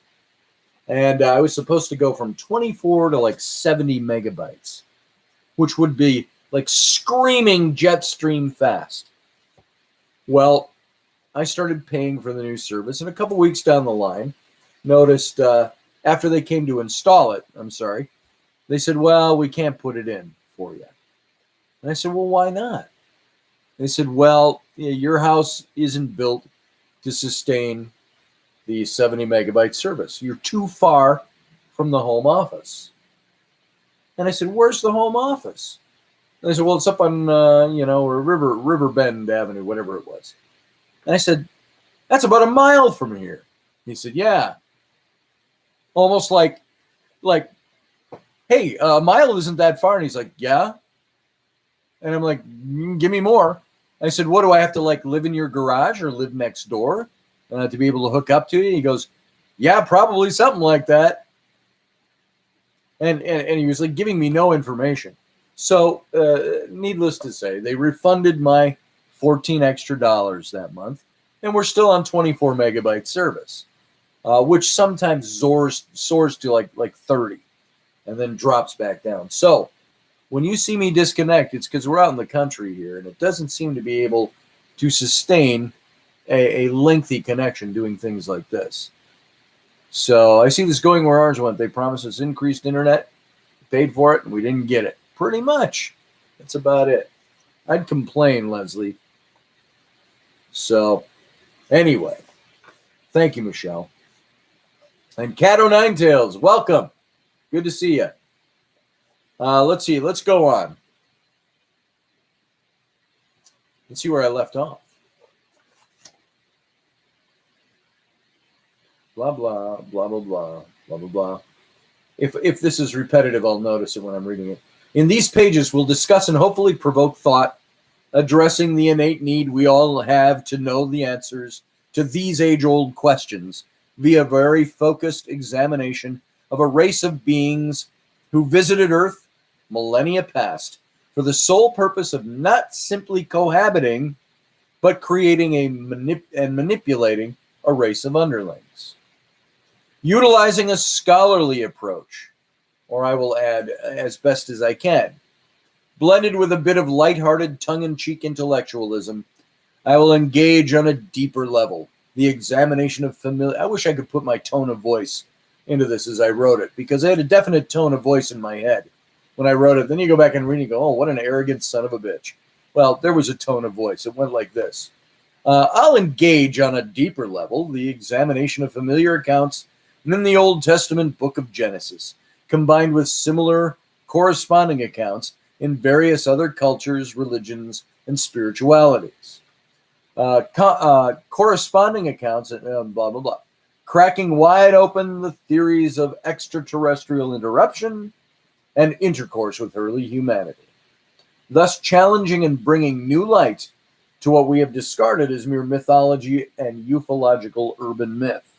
And I was supposed to go from 24 to like 70 megabytes, which would be like screaming jet stream fast. Well, I started paying for the new service, and a couple weeks down the line, noticed after they came to install it, they said, well, we can't put it in for you. And I said, well, why not? They said, well, your house isn't built to sustain the 70 megabyte service. You're too far from the home office. And I said, where's the home office? And they said, well, it's up on, or River Bend Avenue, whatever it was. And I said, that's about a mile from here. He said, yeah. Almost like, hey, a mile isn't that far. And he's like, yeah. And I'm like, give me more. I said, what, do I have to live in your garage or live next door to be able to hook up to you? He goes, yeah, probably something like that. And he was giving me no information. So needless to say, they refunded my $14 extra that month, and we're still on 24 megabyte service, which sometimes soars to like 30 and then drops back down. So when you see me disconnect, it's because we're out in the country here, and it doesn't seem to be able to sustain a lengthy connection doing things like this. So I see this going where ours went. They promised us increased internet, paid for it, and we didn't get it. Pretty much. That's about it. I'd complain, Leslie. So, anyway, thank you, Michelle. And Cat O' Tails, welcome. Good to see you. Let's see. Let's go on. Let's see where I left off. Blah, blah, blah, blah, blah, blah, blah, blah. If this is repetitive, I'll notice it when I'm reading it. In these pages, we'll discuss and hopefully provoke thought, addressing the innate need we all have to know the answers to these age-old questions via very focused examination of a race of beings who visited Earth millennia past for the sole purpose of not simply cohabiting, but creating and manipulating a race of underlings. Utilizing a scholarly approach, or I will add, as best as I can, blended with a bit of lighthearted, tongue-in-cheek intellectualism, I will engage on a deeper level, the examination of familiar... I wish I could put my tone of voice into this as I wrote it, because I had a definite tone of voice in my head when I wrote it. Then you go back and read and go, oh, what an arrogant son of a bitch. Well, there was a tone of voice. It went like this. I'll engage on a deeper level, the examination of familiar accounts in the Old Testament book of Genesis, combined with similar corresponding accounts in various other cultures, religions, and spiritualities. Corresponding accounts, blah, blah, blah. Cracking wide open the theories of extraterrestrial interruption and intercourse with early humanity, thus challenging and bringing new light to what we have discarded as mere mythology and ufological urban myth.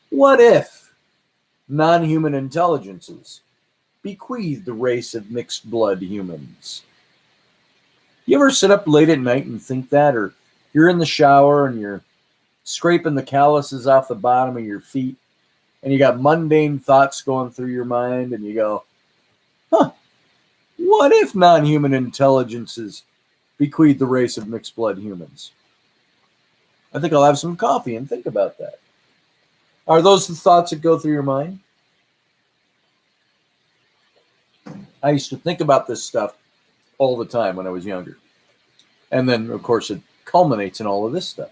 What if non-human intelligences bequeathed the race of mixed blood humans? You ever sit up late at night and think that, or you're in the shower and you're scraping the calluses off the bottom of your feet and you got mundane thoughts going through your mind and you go, what if non-human intelligences bequeathed the race of mixed blood humans? I think I'll have some coffee and think about that. Are those the thoughts that go through your mind? I used to think about this stuff all the time when I was younger. And then, of course, it culminates in all of this stuff.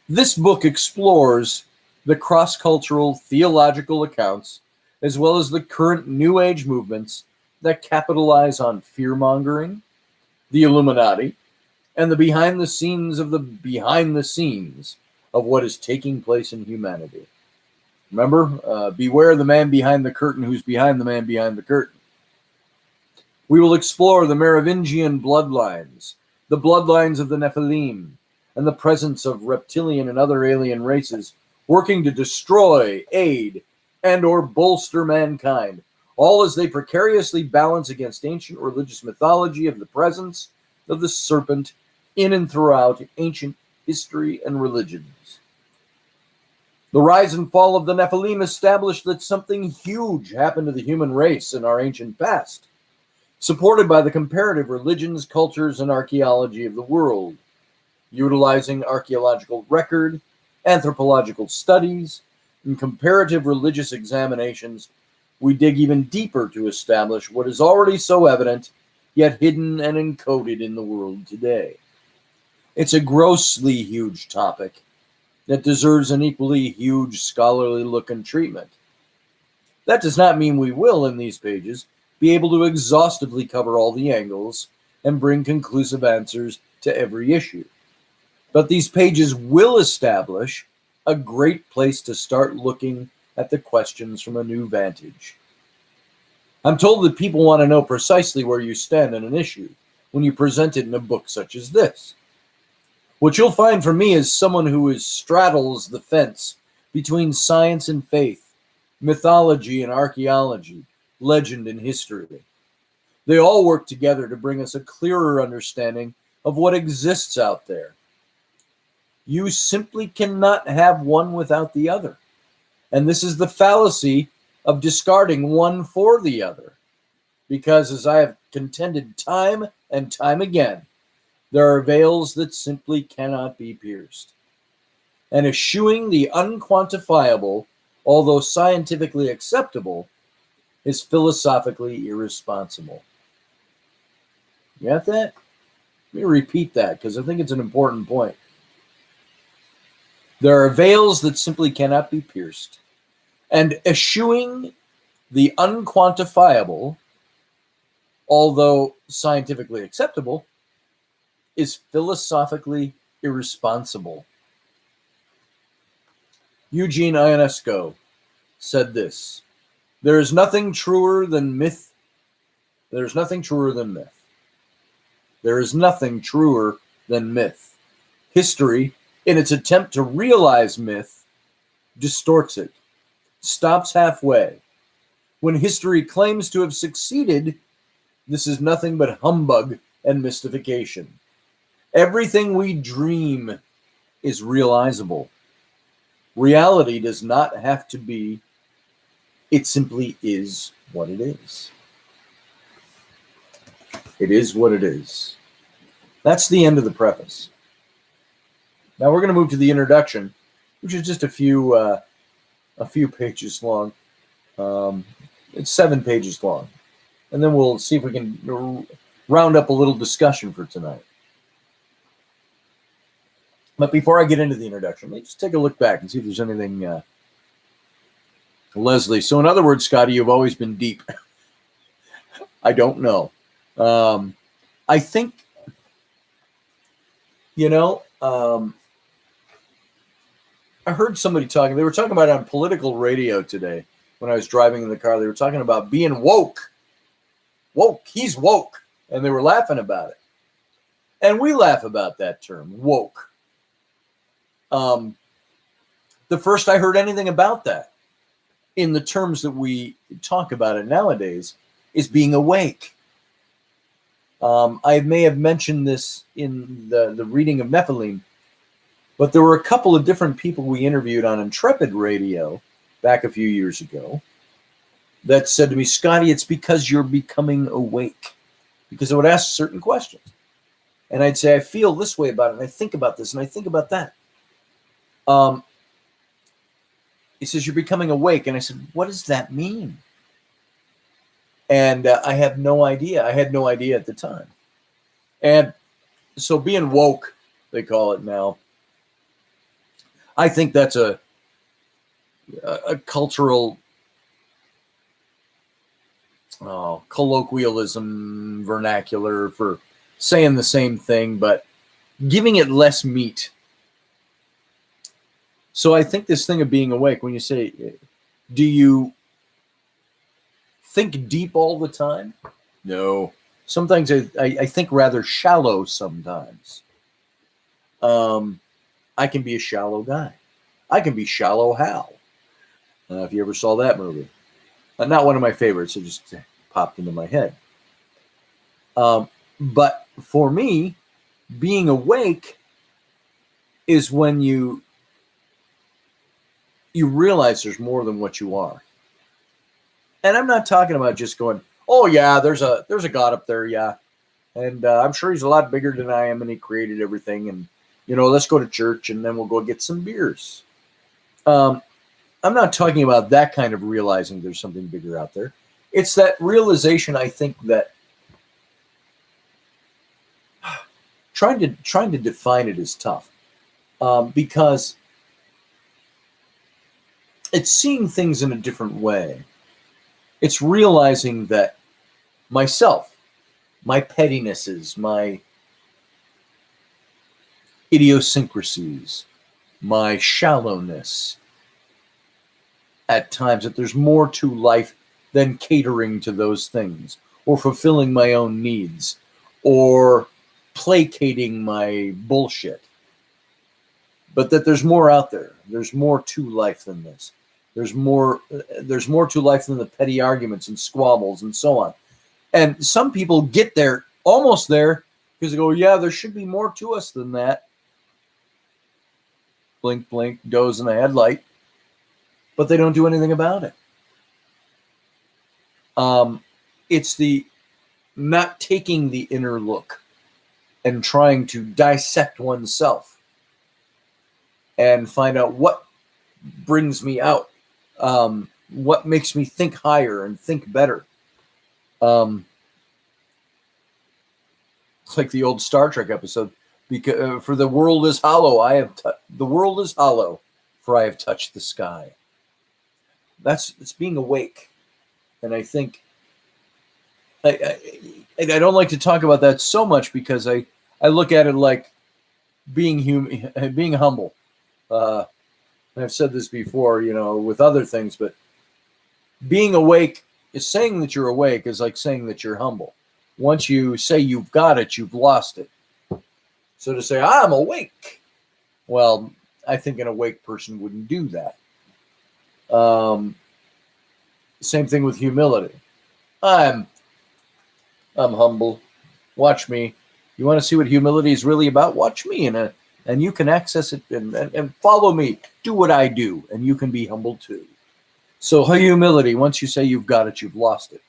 This book explores the cross-cultural theological accounts, as well as the current New Age movements that capitalize on fear-mongering, the Illuminati, and the behind-the-scenes of what is taking place in humanity. Remember, beware the man behind the curtain who's behind the man behind the curtain. We will explore the Merovingian bloodlines, the bloodlines of the Nephilim, and the presence of reptilian and other alien races working to destroy, aid, and or bolster mankind, all as they precariously balance against ancient religious mythology of the presence of the serpent in and throughout ancient history and religions. The rise and fall of the Nephilim established that something huge happened to the human race in our ancient past, supported by the comparative religions, cultures, and archaeology of the world. Utilizing archaeological record, anthropological studies, and comparative religious examinations, we dig even deeper to establish what is already so evident, yet hidden and encoded in the world today. It's a grossly huge topic that deserves an equally huge scholarly look and treatment. That does not mean we will, in these pages, be able to exhaustively cover all the angles and bring conclusive answers to every issue. But these pages will establish a great place to start looking at the questions from a new vantage. I'm told that people want to know precisely where you stand on an issue when you present it in a book such as this. What you'll find from me is someone who straddles the fence between science and faith, mythology and archaeology, legend and history. They all work together to bring us a clearer understanding of what exists out there. You simply cannot have one without the other. And this is the fallacy of discarding one for the other. Because as I have contended time and time again, there are veils that simply cannot be pierced. And eschewing the unquantifiable, although scientifically acceptable, is philosophically irresponsible. You got that? Let me repeat that because I think it's an important point. There are veils that simply cannot be pierced. And eschewing the unquantifiable, although scientifically acceptable, is philosophically irresponsible. Eugene Ionesco said this: there is nothing truer than myth. There is nothing truer than myth. There is nothing truer than myth. History, in its attempt to realize myth, distorts it, stops halfway. When history claims to have succeeded, this is nothing but humbug and mystification. Everything we dream is realizable. Reality does not have to be, it simply is what it is. It is what it is. That's the end of the preface. Now we're going to move to the introduction, which is just a few pages long. It's 7 pages long. And then we'll see if we can round up a little discussion for tonight. But before I get into the introduction, let's just take a look back and see if there's anything. Leslie. So in other words, Scotty, you've always been deep. I don't know. I think, I heard somebody talking. They were talking about it on political radio today when I was driving in the car. They were talking about being woke. Woke. He's woke. And they were laughing about it. And we laugh about that term, woke. The first I heard anything about that in the terms that we talk about it nowadays is being awake. I may have mentioned this in the reading of Nephilim, but there were a couple of different people we interviewed on Intrepid Radio back a few years ago that said to me, Scotty, it's because you're becoming awake. Because I would ask certain questions. And I'd say, I feel this way about it, and I think about this, and I think about that. He says, you're becoming awake. And I said, what does that mean? And I have no idea. I had no idea at the time. And so being woke, they call it now, I think that's a cultural colloquialism, vernacular for saying the same thing, but giving it less meat. So I think this thing of being awake, when you say, do you think deep all the time? No. Sometimes I think rather shallow sometimes. I can be a shallow guy. I can be Shallow Hal. If you ever saw that movie. Not one of my favorites. It just popped into my head. But for me, being awake is when you realize there's more than what you are. And I'm not talking about just going, oh yeah, there's a God up there, yeah. And I'm sure he's a lot bigger than I am, and he created everything. And, let's go to church, and then we'll go get some beers. I'm not talking about that kind of realizing there's something bigger out there. It's that realization, I think, that trying to define it is tough, because it's seeing things in a different way. It's realizing that myself, my pettinesses, my idiosyncrasies, my shallowness, at times, that there's more to life than catering to those things, or fulfilling my own needs, or placating my bullshit. But that there's more out there. There's more to life than this. There's more to life than the petty arguments and squabbles and so on. And some people get there, almost there, because they go, yeah, there should be more to us than that. Blink, blink, doze in the headlight. But they don't do anything about it. It's the not taking the inner look and trying to dissect oneself and find out what brings me out, what makes me think higher and think better. It's like the old Star Trek episode, because for the world is hollow, the world is hollow, for I have touched the sky. It's being awake. And I think I don't like to talk about that so much, because I look at it like being human, being humble. And I've said this before, with other things, but being awake is saying that you're awake is like saying that you're humble. Once you say you've got it, you've lost it. So to say, I'm awake, well, I think an awake person wouldn't do that. Same thing with humility. I'm humble. Watch me. You want to see what humility is really about? Watch me, and you can access it and follow me. Do what I do, and you can be humble too. So humility, once you say you've got it, you've lost it.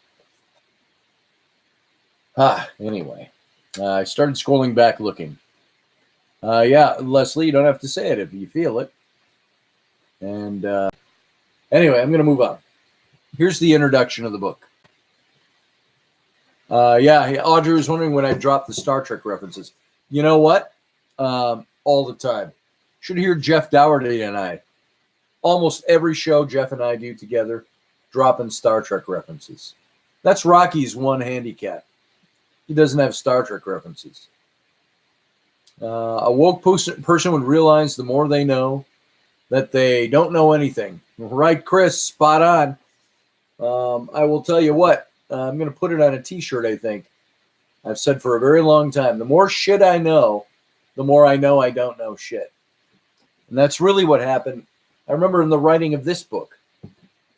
Anyway, I started scrolling back looking. Yeah, Leslie, you don't have to say it if you feel it. And anyway, I'm going to move on. Here's the introduction of the book. Audrey was wondering when I dropped the Star Trek references. You know what? All the time. Should hear Jeff Dougherty and I. Almost every show Jeff and I do together, dropping Star Trek references. That's Rocky's one handicap. He doesn't have Star Trek references. A woke person would realize the more they know that they don't know anything. Right, Chris? Spot on. I will tell you what. I'm going to put it on a t-shirt, I think. I've said for a very long time, the more shit I know, the more I know I don't know shit. And that's really what happened. I remember in the writing of this book.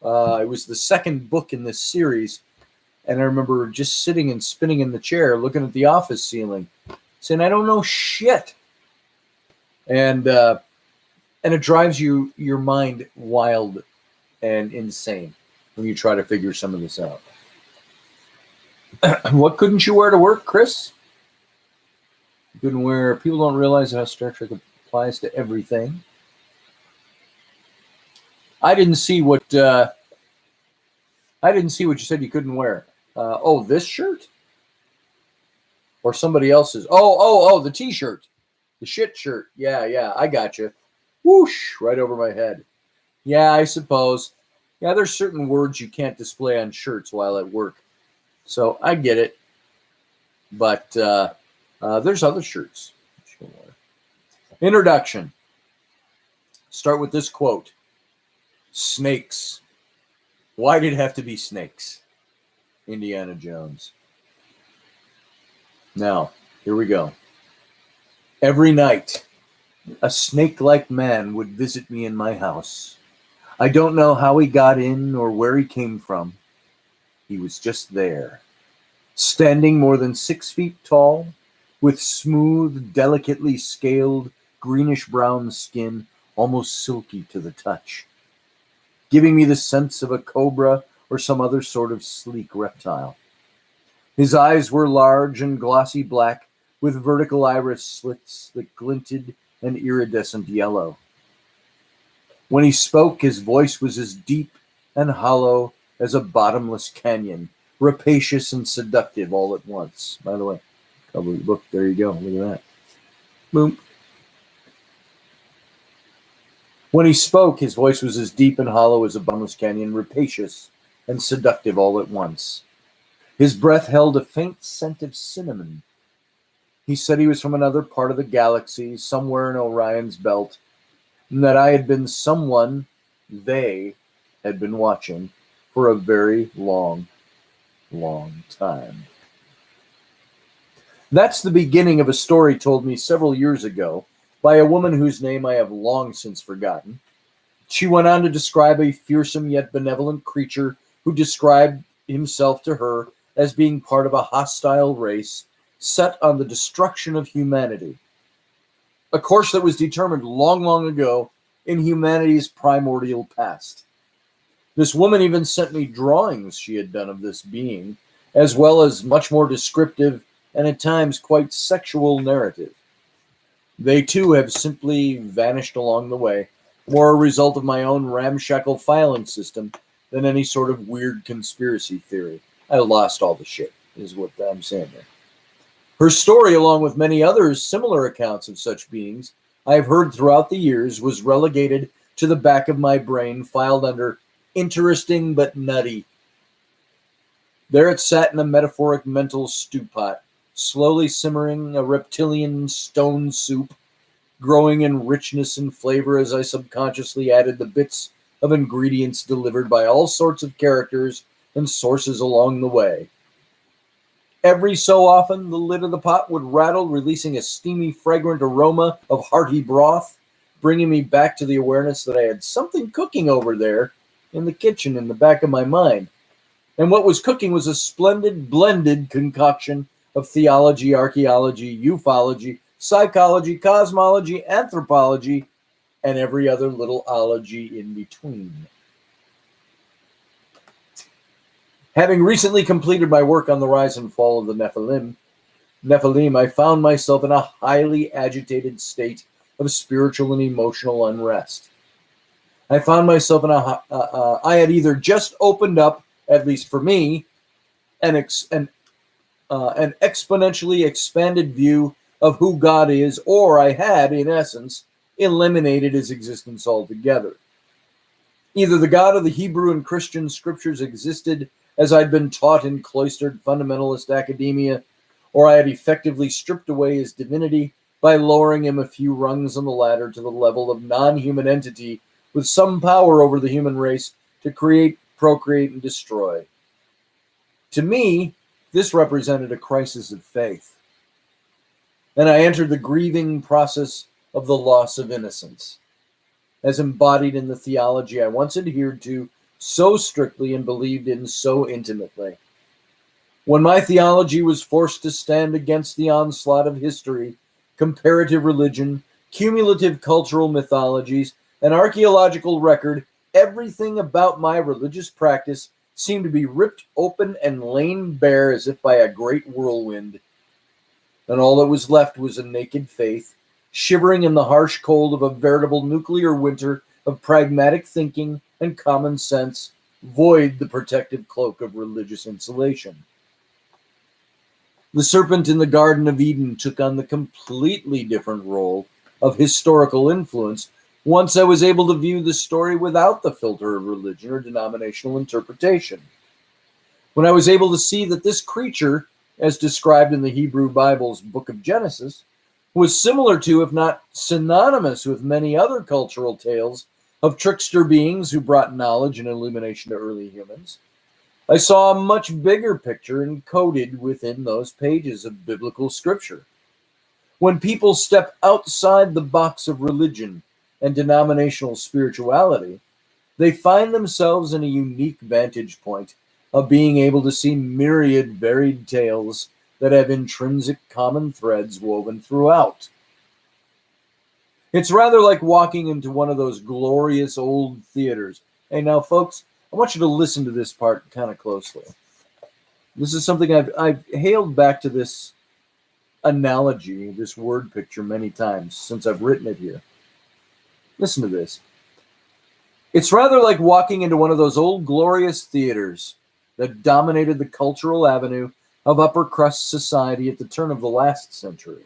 It was the second book in this series. And I remember just sitting and spinning in the chair, looking at the office ceiling, saying, I don't know shit. And it drives your mind wild and insane when you try to figure some of this out. What couldn't you wear to work, Chris? You couldn't wear. People don't realize how Star Trek applies to everything. I didn't see what you said you couldn't wear. This shirt? Or somebody else's? Oh, the t-shirt. The shit shirt. Yeah, I got you. Whoosh, right over my head. Yeah, I suppose. Yeah, there's certain words you can't display on shirts while at work. So I get it. But there's other shirts. Introduction. Start with this quote. Snakes. Why did it have to be snakes? Indiana Jones. Now, here we go. Every night, a snake-like man would visit me in my house. I don't know how he got in or where he came from. He was just there, standing more than 6 feet tall, with smooth, delicately scaled, greenish-brown skin, almost silky to the touch, giving me the sense of a cobra or some other sort of sleek reptile. His eyes were large and glossy black, with vertical iris slits that glinted an iridescent yellow. When he spoke, his voice was as deep and hollow as a bottomless canyon, rapacious and seductive all at once. By the way, look, there you go. Look at that. Boom. When he spoke, his voice was as deep and hollow as a bottomless canyon, rapacious and seductive all at once. His breath held a faint scent of cinnamon. He said he was from another part of the galaxy, somewhere in Orion's belt, and that I had been someone they had been watching for a very long, long time. That's the beginning of a story told me several years ago by a woman whose name I have long since forgotten. She went on to describe a fearsome yet benevolent creature who described himself to her as being part of a hostile race set on the destruction of humanity. A course that was determined long, long ago in humanity's primordial past. This woman even sent me drawings she had done of this being, as well as much more descriptive and at times quite sexual narrative. They too have simply vanished along the way, more a result of my own ramshackle filing system than any sort of weird conspiracy theory. I lost all the shit, is what I'm saying there. Her story, along with many others similar accounts of such beings I have heard throughout the years, was relegated to the back of my brain, filed under interesting but nutty. There it sat in a metaphoric mental stew pot, slowly simmering a reptilian stone soup, growing in richness and flavor as I subconsciously added the bits of ingredients delivered by all sorts of characters and sources along the way. Every so often, the lid of the pot would rattle, releasing a steamy, fragrant aroma of hearty broth, bringing me back to the awareness that I had something cooking over there in the kitchen in the back of my mind. And what was cooking was a splendid, blended concoction of theology, archaeology, ufology, psychology, cosmology, anthropology, and every other little ology in between. Having recently completed my work on the rise and fall of the Nephilim, I found myself in a highly agitated state of spiritual and emotional unrest. I found myself in I had either just opened up, at least for me, an exponentially expanded view of who God is, or I had, in essence, eliminated his existence altogether. Either the God of the Hebrew and Christian scriptures existed as I'd been taught in cloistered fundamentalist academia, or I had effectively stripped away his divinity by lowering him a few rungs on the ladder to the level of non-human entity with some power over the human race to create, procreate, and destroy. To me, this represented a crisis of faith, and I entered the grieving process of the loss of innocence, as embodied in the theology I once adhered to so strictly and believed in so intimately. When my theology was forced to stand against the onslaught of history, comparative religion, cumulative cultural mythologies, and archaeological record, everything about my religious practice seemed to be ripped open and lain bare as if by a great whirlwind. And all that was left was a naked faith, shivering in the harsh cold of a veritable nuclear winter of pragmatic thinking and common sense, void the protective cloak of religious insulation. The serpent in the Garden of Eden took on the completely different role of historical influence once I was able to view the story without the filter of religion or denominational interpretation. When I was able to see that this creature, as described in the Hebrew Bible's book of Genesis, was similar to, if not synonymous with, many other cultural tales of trickster beings who brought knowledge and illumination to early humans, I saw a much bigger picture encoded within those pages of biblical scripture. When people step outside the box of religion and denominational spirituality, they find themselves in a unique vantage point of being able to see myriad varied tales that have intrinsic common threads woven throughout. It's rather like walking into one of those glorious old theaters. Hey, now, folks, I want you to listen to this part kind of closely. This is something I've hailed back to this analogy, this word picture, many times since I've written it here. Listen to this. It's rather like walking into one of those old glorious theaters that dominated the cultural avenue of upper crust society at the turn of the last century.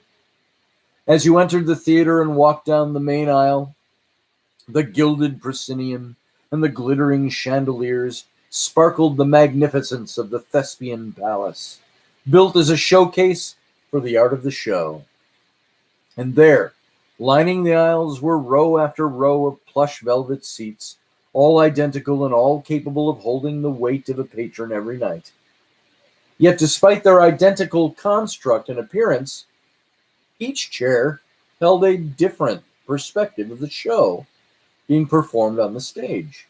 As you entered the theater and walked down the main aisle, the gilded proscenium and the glittering chandeliers sparkled the magnificence of the Thespian Palace, built as a showcase for the art of the show. And there, lining the aisles, were row after row of plush velvet seats, all identical and all capable of holding the weight of a patron every night. Yet despite their identical construct and appearance, each chair held a different perspective of the show being performed on the stage.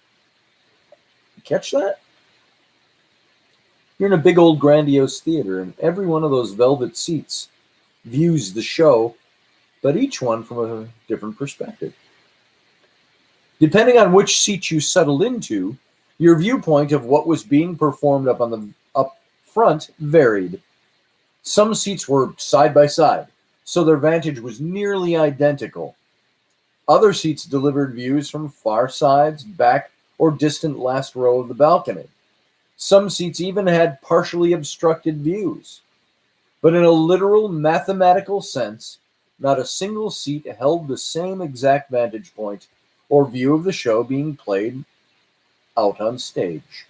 You catch that? You're in a big old grandiose theater, and every one of those velvet seats views the show, but each one from a different perspective. Depending on which seat you settled into, your viewpoint of what was being performed up front varied. Some seats were side by side, so their vantage was nearly identical. Other seats delivered views from far sides, back, or distant last row of the balcony. Some seats even had partially obstructed views. But in a literal mathematical sense, not a single seat held the same exact vantage point or view of the show being played out on stage.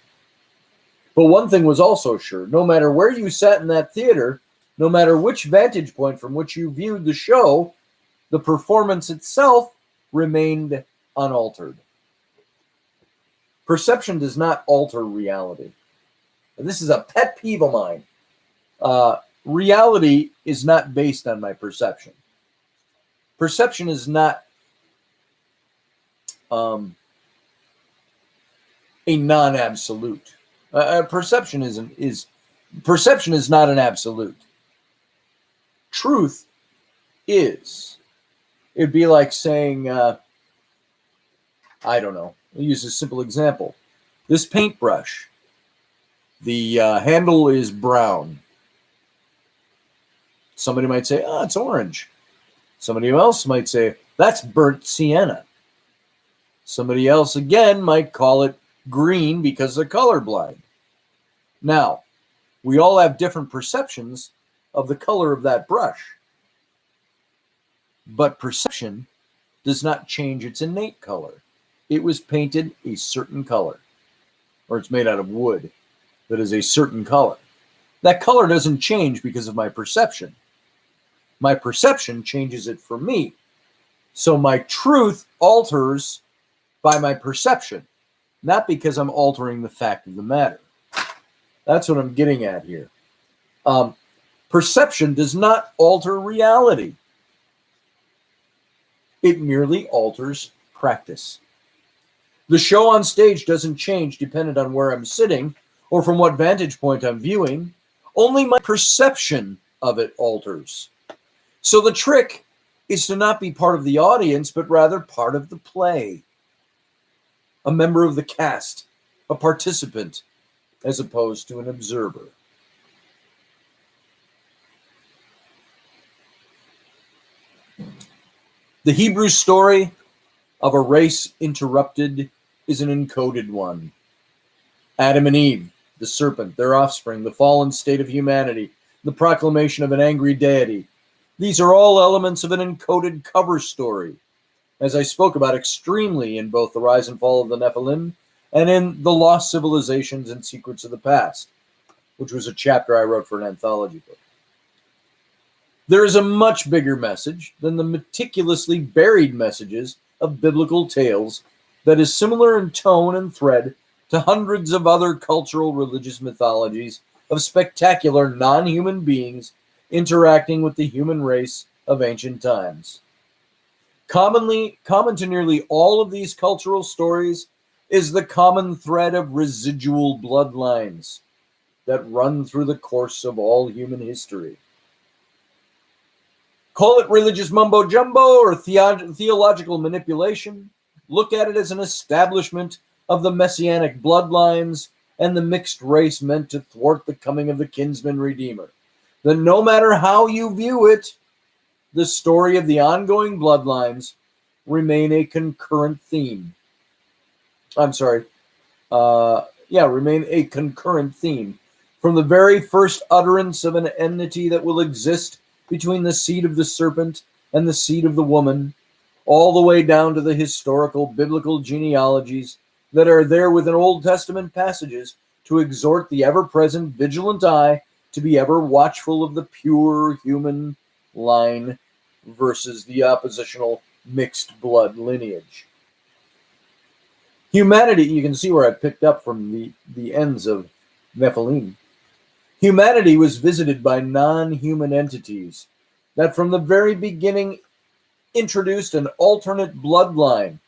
But one thing was also sure: no matter where you sat in that theater, no matter which vantage point from which you viewed the show, the performance itself remained unaltered. Perception does not alter reality. And this is a pet peeve of mine. Reality is not based on my perception. Perception is not a non-absolute. Perception is not an absolute. Truth is. It'd be like saying, I don't know. I'll use a simple example. This paintbrush, the handle is brown. Somebody might say, oh, it's orange. Somebody else might say, that's burnt sienna. Somebody else again might call it green because they're colorblind. Now, we all have different perceptions of the color of that brush. But perception does not change its innate color. It was painted a certain color, or it's made out of wood that is a certain color. That color doesn't change because of my perception. My perception changes it for me. So my truth alters by my perception, not because I'm altering the fact of the matter. That's what I'm getting at here. Perception does not alter reality. It merely alters practice. The show on stage doesn't change dependent on where I'm sitting or from what vantage point I'm viewing. Only my perception of it alters. So the trick is to not be part of the audience, but rather part of the play. A member of the cast, a participant, as opposed to an observer. The Hebrew story of a race interrupted is an encoded one. Adam and Eve, the serpent, their offspring, the fallen state of humanity, the proclamation of an angry deity. These are all elements of an encoded cover story, as I spoke about extremely in both The Rise and Fall of the Nephilim and in The Lost Civilizations and Secrets of the Past, which was a chapter I wrote for an anthology book. There is a much bigger message than the meticulously buried messages of biblical tales that is similar in tone and thread to hundreds of other cultural religious mythologies of spectacular non-human beings interacting with the human race of ancient times. Common to nearly all of these cultural stories is the common thread of residual bloodlines that run through the course of all human history. Call it religious mumbo-jumbo or theological manipulation. Look at it as an establishment of the messianic bloodlines and the mixed race meant to thwart the coming of the kinsman redeemer. That no matter how you view it, the story of the ongoing bloodlines remain a concurrent theme. Remain a concurrent theme. From the very first utterance of an enmity that will exist between the seed of the serpent and the seed of the woman, all the way down to the historical biblical genealogies that are there within Old Testament passages to exhort the ever-present vigilant eye to be ever watchful of the pure human line versus the oppositional mixed blood lineage. Humanity, you can see where I picked up from the ends of Nephilim. Humanity was visited by non-human entities that from the very beginning introduced an alternate bloodline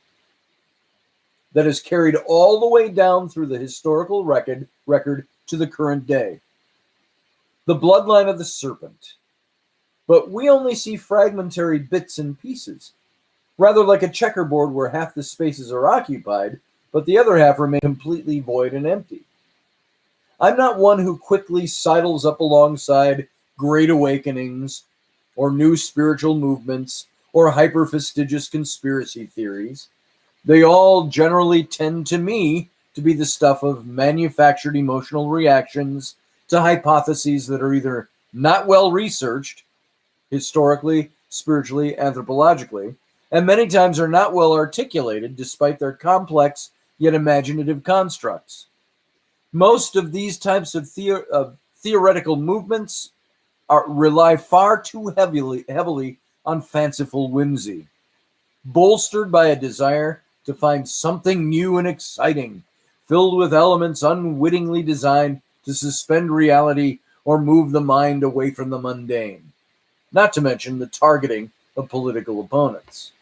that is carried all the way down through the historical record to the current day. The bloodline of the serpent. But we only see fragmentary bits and pieces, rather like a checkerboard where half the spaces are occupied, but the other half remain completely void and empty. I'm not one who quickly sidles up alongside great awakenings or new spiritual movements or hyper-fastidious conspiracy theories. They all generally tend to me to be the stuff of manufactured emotional reactions to hypotheses that are either not well researched, historically, spiritually, anthropologically, and many times are not well articulated despite their complex yet imaginative constructs. Most of these types of theoretical movements rely far too heavily on fanciful whimsy, bolstered by a desire to find something new and exciting, filled with elements unwittingly designed to suspend reality or move the mind away from the mundane, not to mention the targeting of political opponents.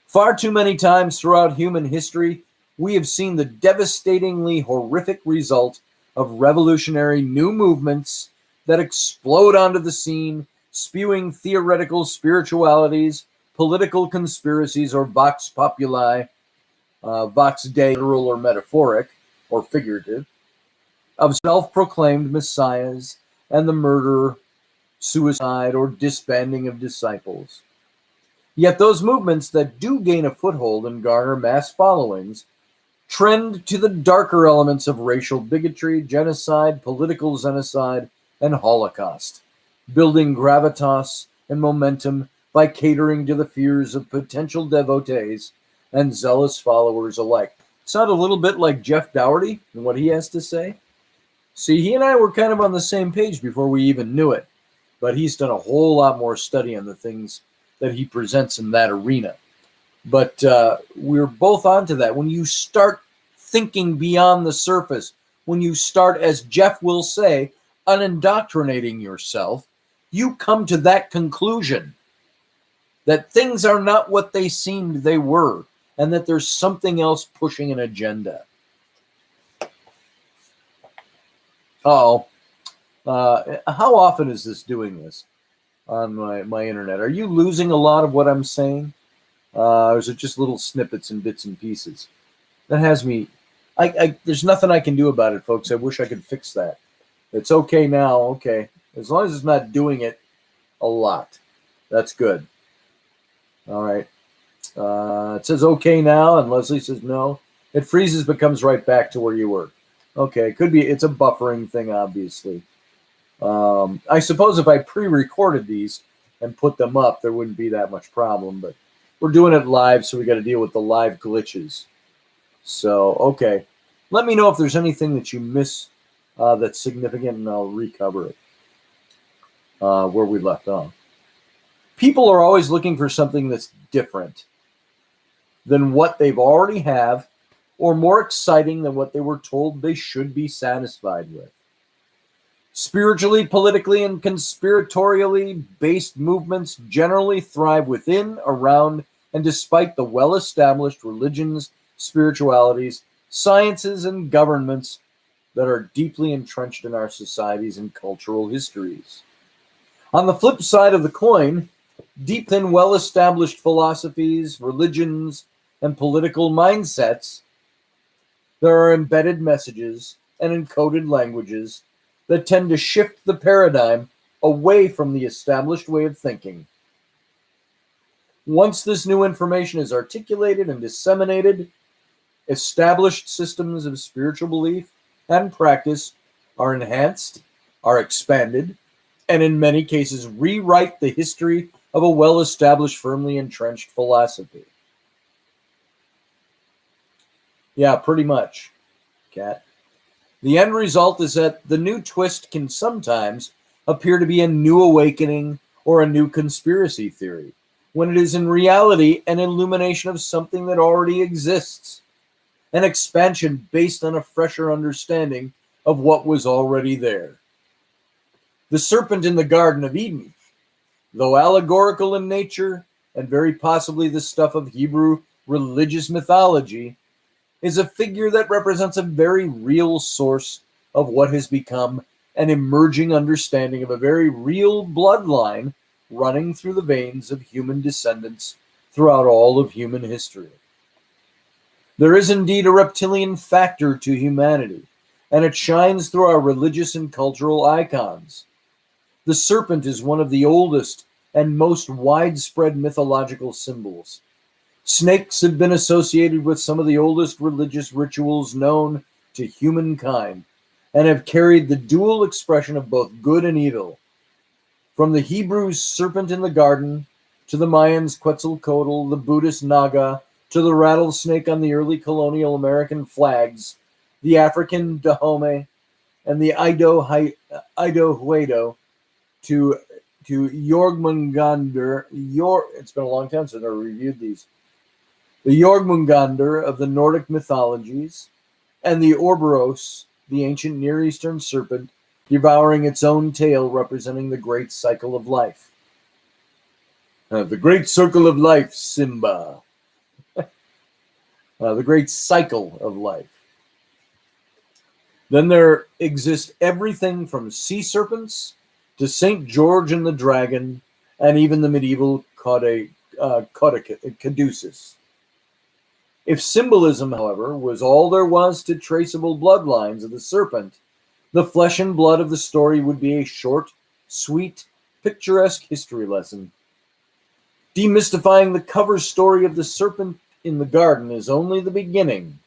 Far too many times throughout human history, we have seen the devastatingly horrific result of revolutionary new movements that explode onto the scene, spewing theoretical spiritualities, political conspiracies, or vox populi, vox dei, literal or metaphoric, or figurative, of self-proclaimed messiahs and the murder, suicide, or disbanding of disciples. Yet those movements that do gain a foothold and garner mass followings trend to the darker elements of racial bigotry, genocide, political xenocide, and Holocaust, building gravitas and momentum by catering to the fears of potential devotees and zealous followers alike. Sound a little bit like Jeff Dougherty and what he has to say? See, he and I were kind of on the same page before we even knew it, but he's done a whole lot more study on the things that he presents in that arena. But we're both onto that. When you start thinking beyond the surface, when you start, as Jeff will say, unindoctrinating yourself, you come to that conclusion that things are not what they seemed they were, and that there's something else pushing an agenda. How often is this doing this on my internet? Are you losing a lot of what I'm saying? Or is it just little snippets and bits and pieces? That has me... there's nothing I can do about it, folks. I wish I could fix that. It's okay now, okay. As long as it's not doing it a lot. That's good. All right. It says okay now, and Leslie says no. It freezes but comes right back to where you were. Okay, it could be. It's a buffering thing, obviously. I suppose if I pre-recorded these and put them up, there wouldn't be that much problem. But we're doing it live, so we got to deal with the live glitches. So, okay. Let me know if there's anything that you miss that's significant, and I'll recover it where we left off. People are always looking for something that's different than what they've already have, or more exciting than what they were told they should be satisfied with. Spiritually, politically, and conspiratorially based movements generally thrive within, around, and despite the well-established religions, spiritualities, sciences, and governments that are deeply entrenched in our societies and cultural histories. On the flip side of the coin, deep in well-established philosophies, religions, and political mindsets, there are embedded messages and encoded languages that tend to shift the paradigm away from the established way of thinking. Once this new information is articulated and disseminated, established systems of spiritual belief and practice are enhanced, are expanded, and in many cases rewrite the history of a well-established, firmly entrenched philosophy. Yeah, pretty much, Cat. The end result is that the new twist can sometimes appear to be a new awakening or a new conspiracy theory, when it is in reality an illumination of something that already exists, an expansion based on a fresher understanding of what was already there. The serpent in the Garden of Eden, though allegorical in nature and very possibly the stuff of Hebrew religious mythology, is a figure that represents a very real source of what has become an emerging understanding of a very real bloodline running through the veins of human descendants throughout all of human history. There is indeed a reptilian factor to humanity, and it shines through our religious and cultural icons. The serpent is one of the oldest and most widespread mythological symbols. Snakes have been associated with some of the oldest religious rituals known to humankind and have carried the dual expression of both good and evil. From the Hebrews' serpent in the garden, to the Mayans' Quetzalcoatl, the Buddhist Naga, to the rattlesnake on the early colonial American flags, the African Dahomey, and the Ido Huedo, to Jormungandr. It's been a long time since I reviewed these. The Jormungandr of the Nordic mythologies, and the Ouroboros, the ancient Near Eastern serpent, devouring its own tail, representing the great cycle of life. The great circle of life, Simba. The great cycle of life. Then there exists everything from sea serpents to St. George and the Dragon, and even the medieval caduceus. If symbolism, however, was all there was to traceable bloodlines of the serpent, the flesh and blood of the story would be a short, sweet, picturesque history lesson. Demystifying the cover story of the serpent in the garden is only the beginning.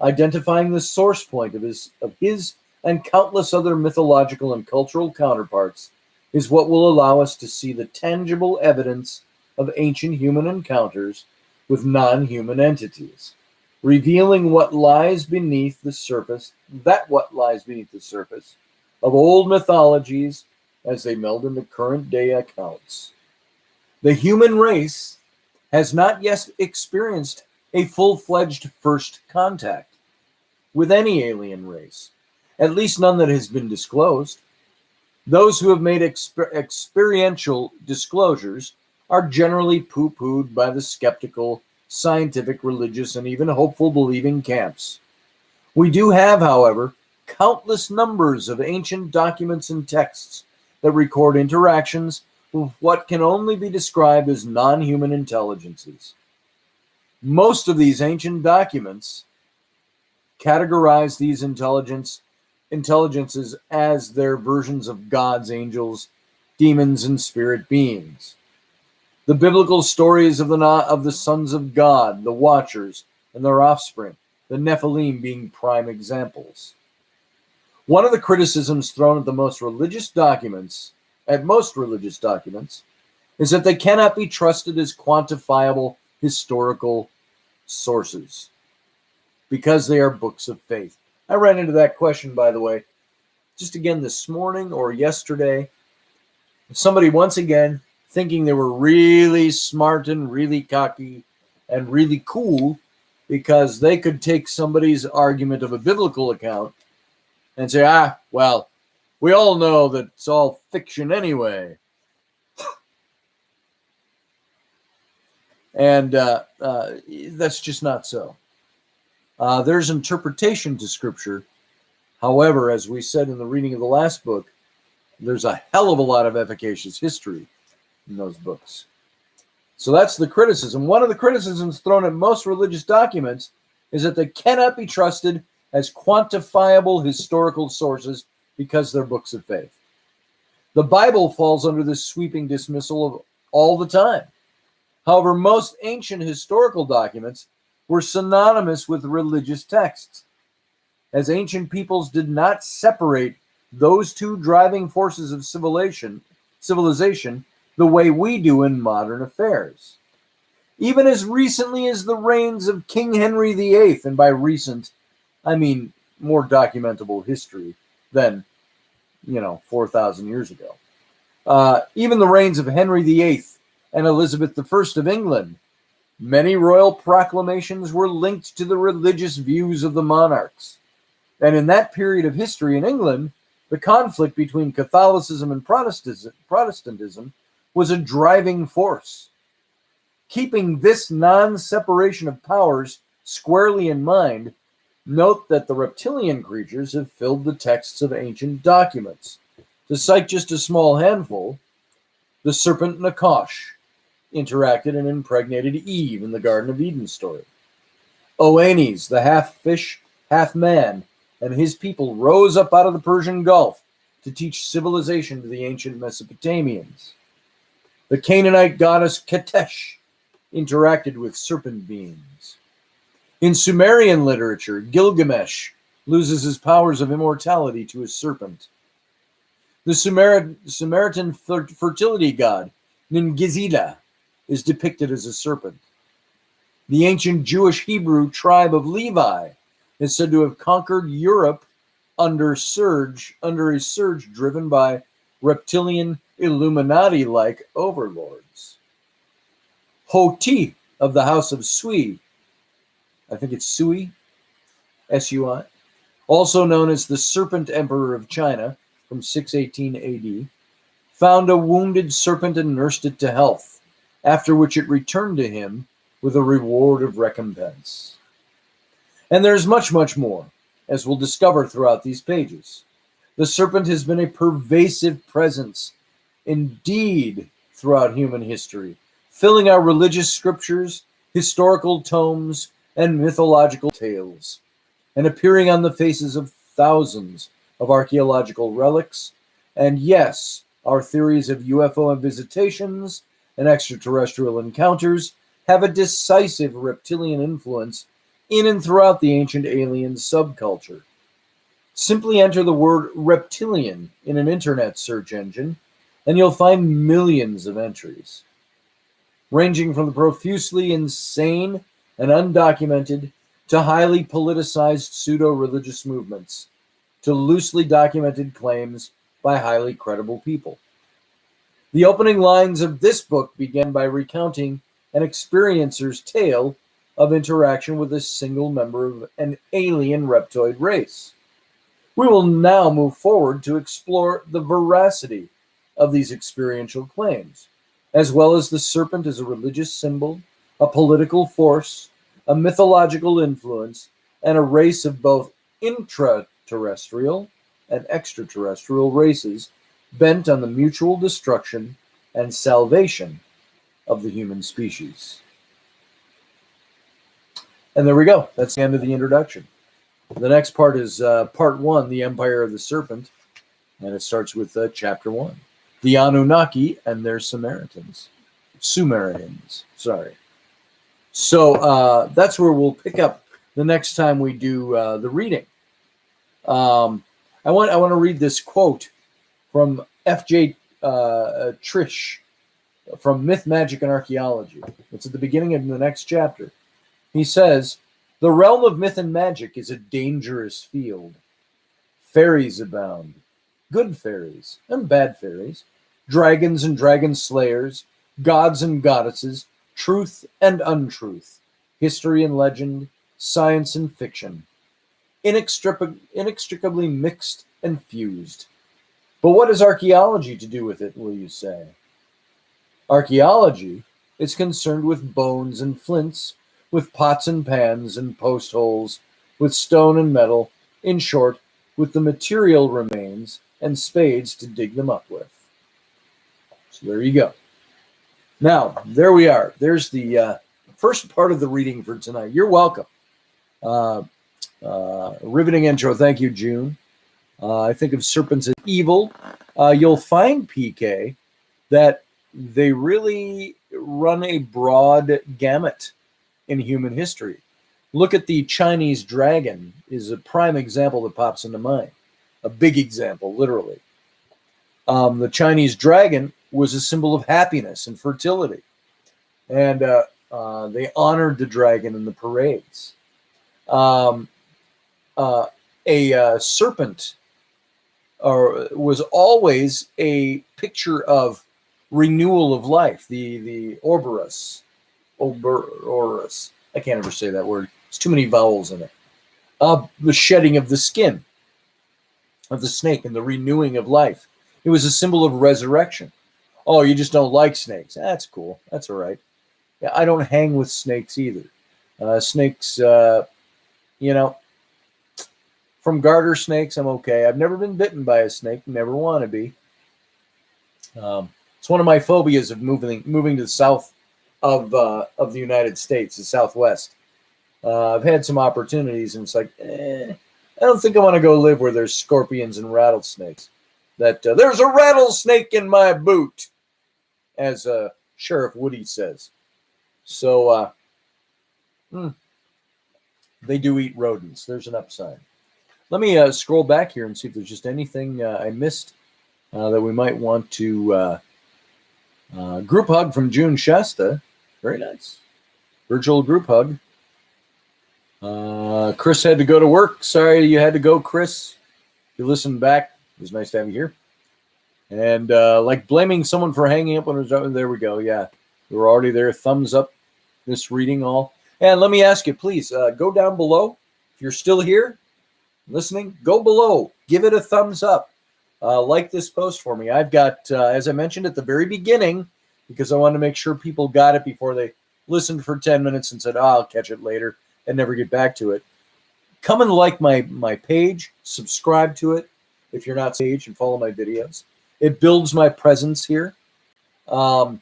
Identifying the source point of his and countless other mythological and cultural counterparts is what will allow us to see the tangible evidence of ancient human encounters with non-human entities, revealing what lies beneath the surface of old mythologies as they meld into current-day accounts. The human race has not yet experienced a full-fledged first contact with any alien race, at least none that has been disclosed. Those who have made experiential disclosures are generally poo-pooed by the skeptical, scientific, religious, and even hopeful believing camps. We do have, however, countless numbers of ancient documents and texts that record interactions with what can only be described as non-human intelligences. Most of these ancient documents categorize these intelligences as their versions of gods, angels, demons, and spirit beings. The biblical stories of the sons of God, the Watchers, and their offspring, the Nephilim being prime examples. One of the criticisms thrown at most religious documents, is that they cannot be trusted as quantifiable historical sources because they are books of faith. I ran into that question, by the way, just again this morning or yesterday. Somebody once again thinking they were really smart and really cocky and really cool because they could take somebody's argument of a biblical account and say, well, we all know that it's all fiction anyway. And that's just not so. There's interpretation to Scripture. However, as we said in the reading of the last book, there's a hell of a lot of efficacious history in those books. So that's the criticism. One of the criticisms thrown at most religious documents is that they cannot be trusted as quantifiable historical sources because they're books of faith. The Bible falls under this sweeping dismissal of all the time. However, most ancient historical documents were synonymous with religious texts, as ancient peoples did not separate those two driving forces of civilization the way we do in modern affairs. Even as recently as the reigns of King Henry VIII, and by recent, I mean more documentable history than, 4,000 years ago. Even the reigns of Henry VIII and Elizabeth I of England, many royal proclamations were linked to the religious views of the monarchs. And in that period of history in England, the conflict between Catholicism and Protestantism was a driving force. Keeping this non-separation of powers squarely in mind, note that the reptilian creatures have filled the texts of ancient documents. To cite just a small handful, the serpent Nakash interacted and impregnated Eve in the Garden of Eden story. Oannes, the half-fish, half-man, and his people rose up out of the Persian Gulf to teach civilization to the ancient Mesopotamians. The Canaanite goddess Ketesh interacted with serpent beings. In Sumerian literature, Gilgamesh loses his powers of immortality to his serpent. The Samaritan fertility god, Ningizida, is depicted as a serpent. The ancient Jewish Hebrew tribe of Levi is said to have conquered Europe under a surge driven by reptilian Illuminati-like overlords. Hoti of the House of Sui, I think it's Sui, S-U-I, also known as the Serpent Emperor of China from 618 AD, found a wounded serpent and nursed it to health, after which it returned to him with a reward of recompense. And there's much, much more, as we'll discover throughout these pages. The serpent has been a pervasive presence, indeed, throughout human history, filling our religious scriptures, historical tomes, and mythological tales, and appearing on the faces of thousands of archaeological relics, and yes, our theories of UFO visitations and extraterrestrial encounters have a decisive reptilian influence in and throughout the ancient alien subculture. Simply enter the word reptilian in an internet search engine, and you'll find millions of entries, ranging from the profusely insane and undocumented to highly politicized pseudo-religious movements, to loosely documented claims by highly credible people. The opening lines of this book begin by recounting an experiencer's tale of interaction with a single member of an alien reptoid race. We will now move forward to explore the veracity of these experiential claims, as well as the serpent as a religious symbol, a political force, a mythological influence, and a race of both intraterrestrial and extraterrestrial races bent on the mutual destruction and salvation of the human species. And there we go. That's the end of the introduction. The next part is part 1, The Empire of the Serpent, and it starts with chapter 1, The Anunnaki and Their Sumerians. So that's where we'll pick up the next time we do the reading. I want to read this quote from F.J. Trish from Myth, Magic, and Archaeology. It's at the beginning of the next chapter. He says, "The realm of myth and magic is a dangerous field. Fairies abound, good fairies and bad fairies, dragons and dragon slayers, gods and goddesses, truth and untruth, history and legend, science and fiction, inextricably mixed and fused. But what has archaeology to do with it, will you say? Archaeology is concerned with bones and flints, with pots and pans and post holes, with stone and metal, in short, with the material remains and spades to dig them up with." So there you go. Now, there we are. There's the first part of the reading for tonight. You're welcome. Riveting intro. Thank you, June. I think of serpents as evil. You'll find, PK, that they really run a broad gamut in human history. Look at the Chinese dragon is a prime example that pops into mind. A big example, literally. The Chinese dragon was a symbol of happiness and fertility. And they honored the dragon in the parades. A serpent was always a picture of renewal of life. The Ouroboros. I can't ever say that word. There's too many vowels in it. The shedding of the skin of the snake and the renewing of life. It was a symbol of resurrection. Oh, you just don't like snakes. That's cool. That's all right. Yeah, I don't hang with snakes either. Snakes, from garter snakes, I'm okay. I've never been bitten by a snake. Never want to be. It's one of my phobias of moving to the south of the United States, the Southwest. I've had some opportunities, and it's like, I don't think I want to go live where there's scorpions and rattlesnakes. There's a rattlesnake in my boot, as Sheriff Woody says. So they do eat rodents. There's an upside. Let me scroll back here and see if there's just anything I missed that we might want to group hug from June Shasta. Very nice. Virtual group hug. Chris had to go to work. Sorry you had to go, Chris. If you listened back, it was nice to have you here. And like blaming someone for hanging up on his own. There we go. Yeah, we were already there. Thumbs up this reading all. And let me ask you, please, go down below. If you're still here listening, go below. Give it a thumbs up. Like this post for me. I've got, as I mentioned at the very beginning, because I wanted to make sure people got it before they listened for 10 minutes and said, I'll catch it later and never get back to it. Come and like my page, subscribe to it if you're not page, and follow my videos. It builds my presence here. And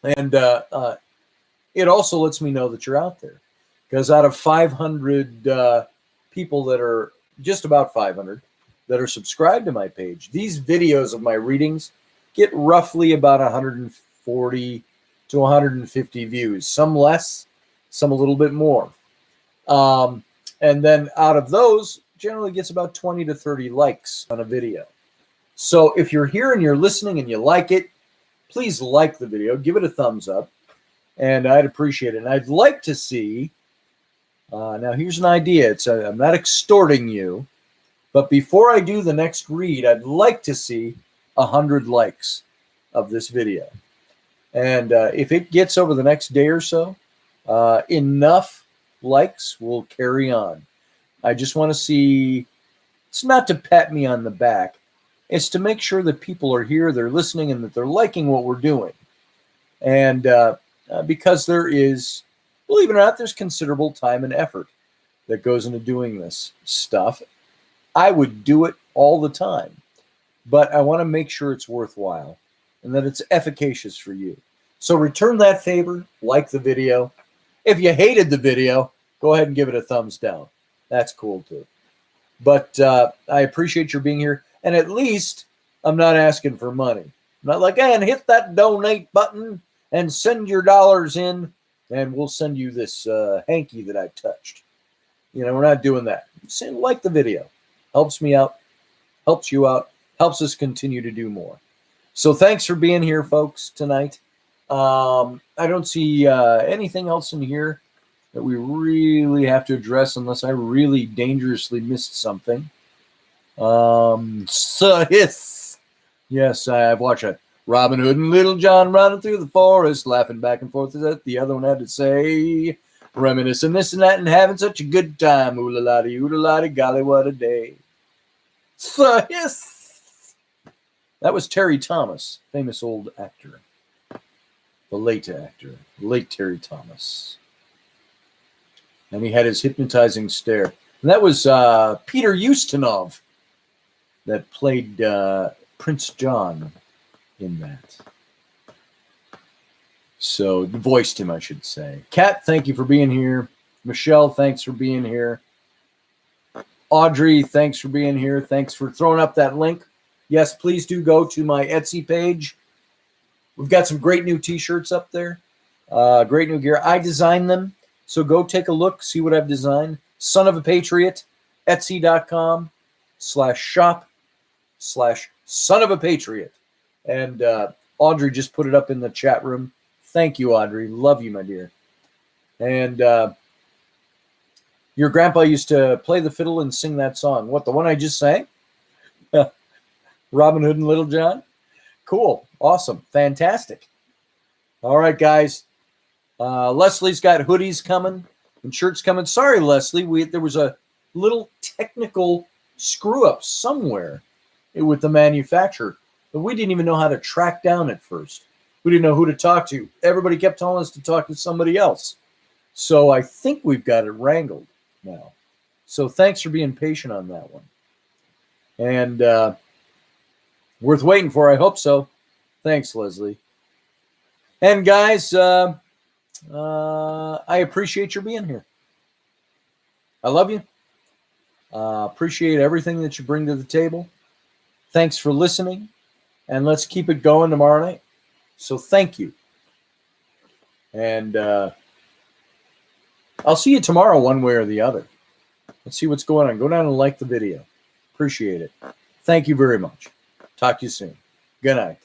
it also lets me know that you're out there. Because out of 500 people that are, just about 500, that are subscribed to my page, these videos of my readings get roughly about 140 to 150 views. Some less, some a little bit more. And then out of those, generally gets about 20 to 30 likes on a video. So if you're here and you're listening and you like it, please like the video, give it a thumbs up, and I'd appreciate it. And I'd like to see, now here's an idea. I'm not extorting you, but before I do the next read, I'd like to see 100 likes of this video. And if it gets over the next day or so, enough likes will carry on. I just want to see, it's not to pat me on the back. It's to make sure that people are here, they're listening, and that they're liking what we're doing. And because there is, believe it or not, there's considerable time and effort that goes into doing this stuff. I would do it all the time, but I want to make sure it's worthwhile and that it's efficacious for you. So return that favor, like the video. If you hated the video, go ahead and give it a thumbs down. That's cool too. But I appreciate your being here. And at least I'm not asking for money. I'm not like, and hit that donate button and send your dollars in, and we'll send you this hanky that I touched. We're not doing that. Like the video. Helps me out. helps you out, helps us continue to do more. So thanks for being here, folks, tonight. I don't see anything else in here that we really have to address unless I really dangerously missed something. So yes, I've watched it. Robin Hood and Little John running through the forest, laughing back and forth. The other one had to say, reminiscing this and that and having such a good time. Ooh la la dee, golly, what a day. So yes, that was Terry Thomas, famous old actor. The late actor, late Terry Thomas. And he had his hypnotizing stare. And that was Peter Ustinov that played Prince John in that. So voiced him, I should say. Kat, thank you for being here. Michelle, thanks for being here. Audrey, thanks for being here. Thanks for throwing up that link. Yes, please do go to my Etsy page. We've got some great new t-shirts up there. Great new gear. I designed them. So go take a look, see what I've designed. Son of a Patriot, Etsy.com/shop/Son of a Patriot. And Audrey just put it up in the chat room. Thank you, Audrey. Love you, my dear. And your grandpa used to play the fiddle and sing that song. What, the one I just sang? Robin Hood and Little John? Cool. Awesome. Fantastic. All right, guys. Leslie's got hoodies coming and shirts coming. Sorry, Leslie. There was a little technical screw-up somewhere with the manufacturer. But we didn't even know how to track down at first. We didn't know who to talk to. Everybody kept telling us to talk to somebody else. So I think we've got it wrangled now. So thanks for being patient on that one. And worth waiting for, I hope so. Thanks, Leslie. And guys, I appreciate your being here. I love you. Appreciate everything that you bring to the table. Thanks for listening. And let's keep it going tomorrow night. So thank you. And I'll see you tomorrow one way or the other. Let's see what's going on. Go down and like the video. Appreciate it. Thank you very much. Talk to you soon. Good night.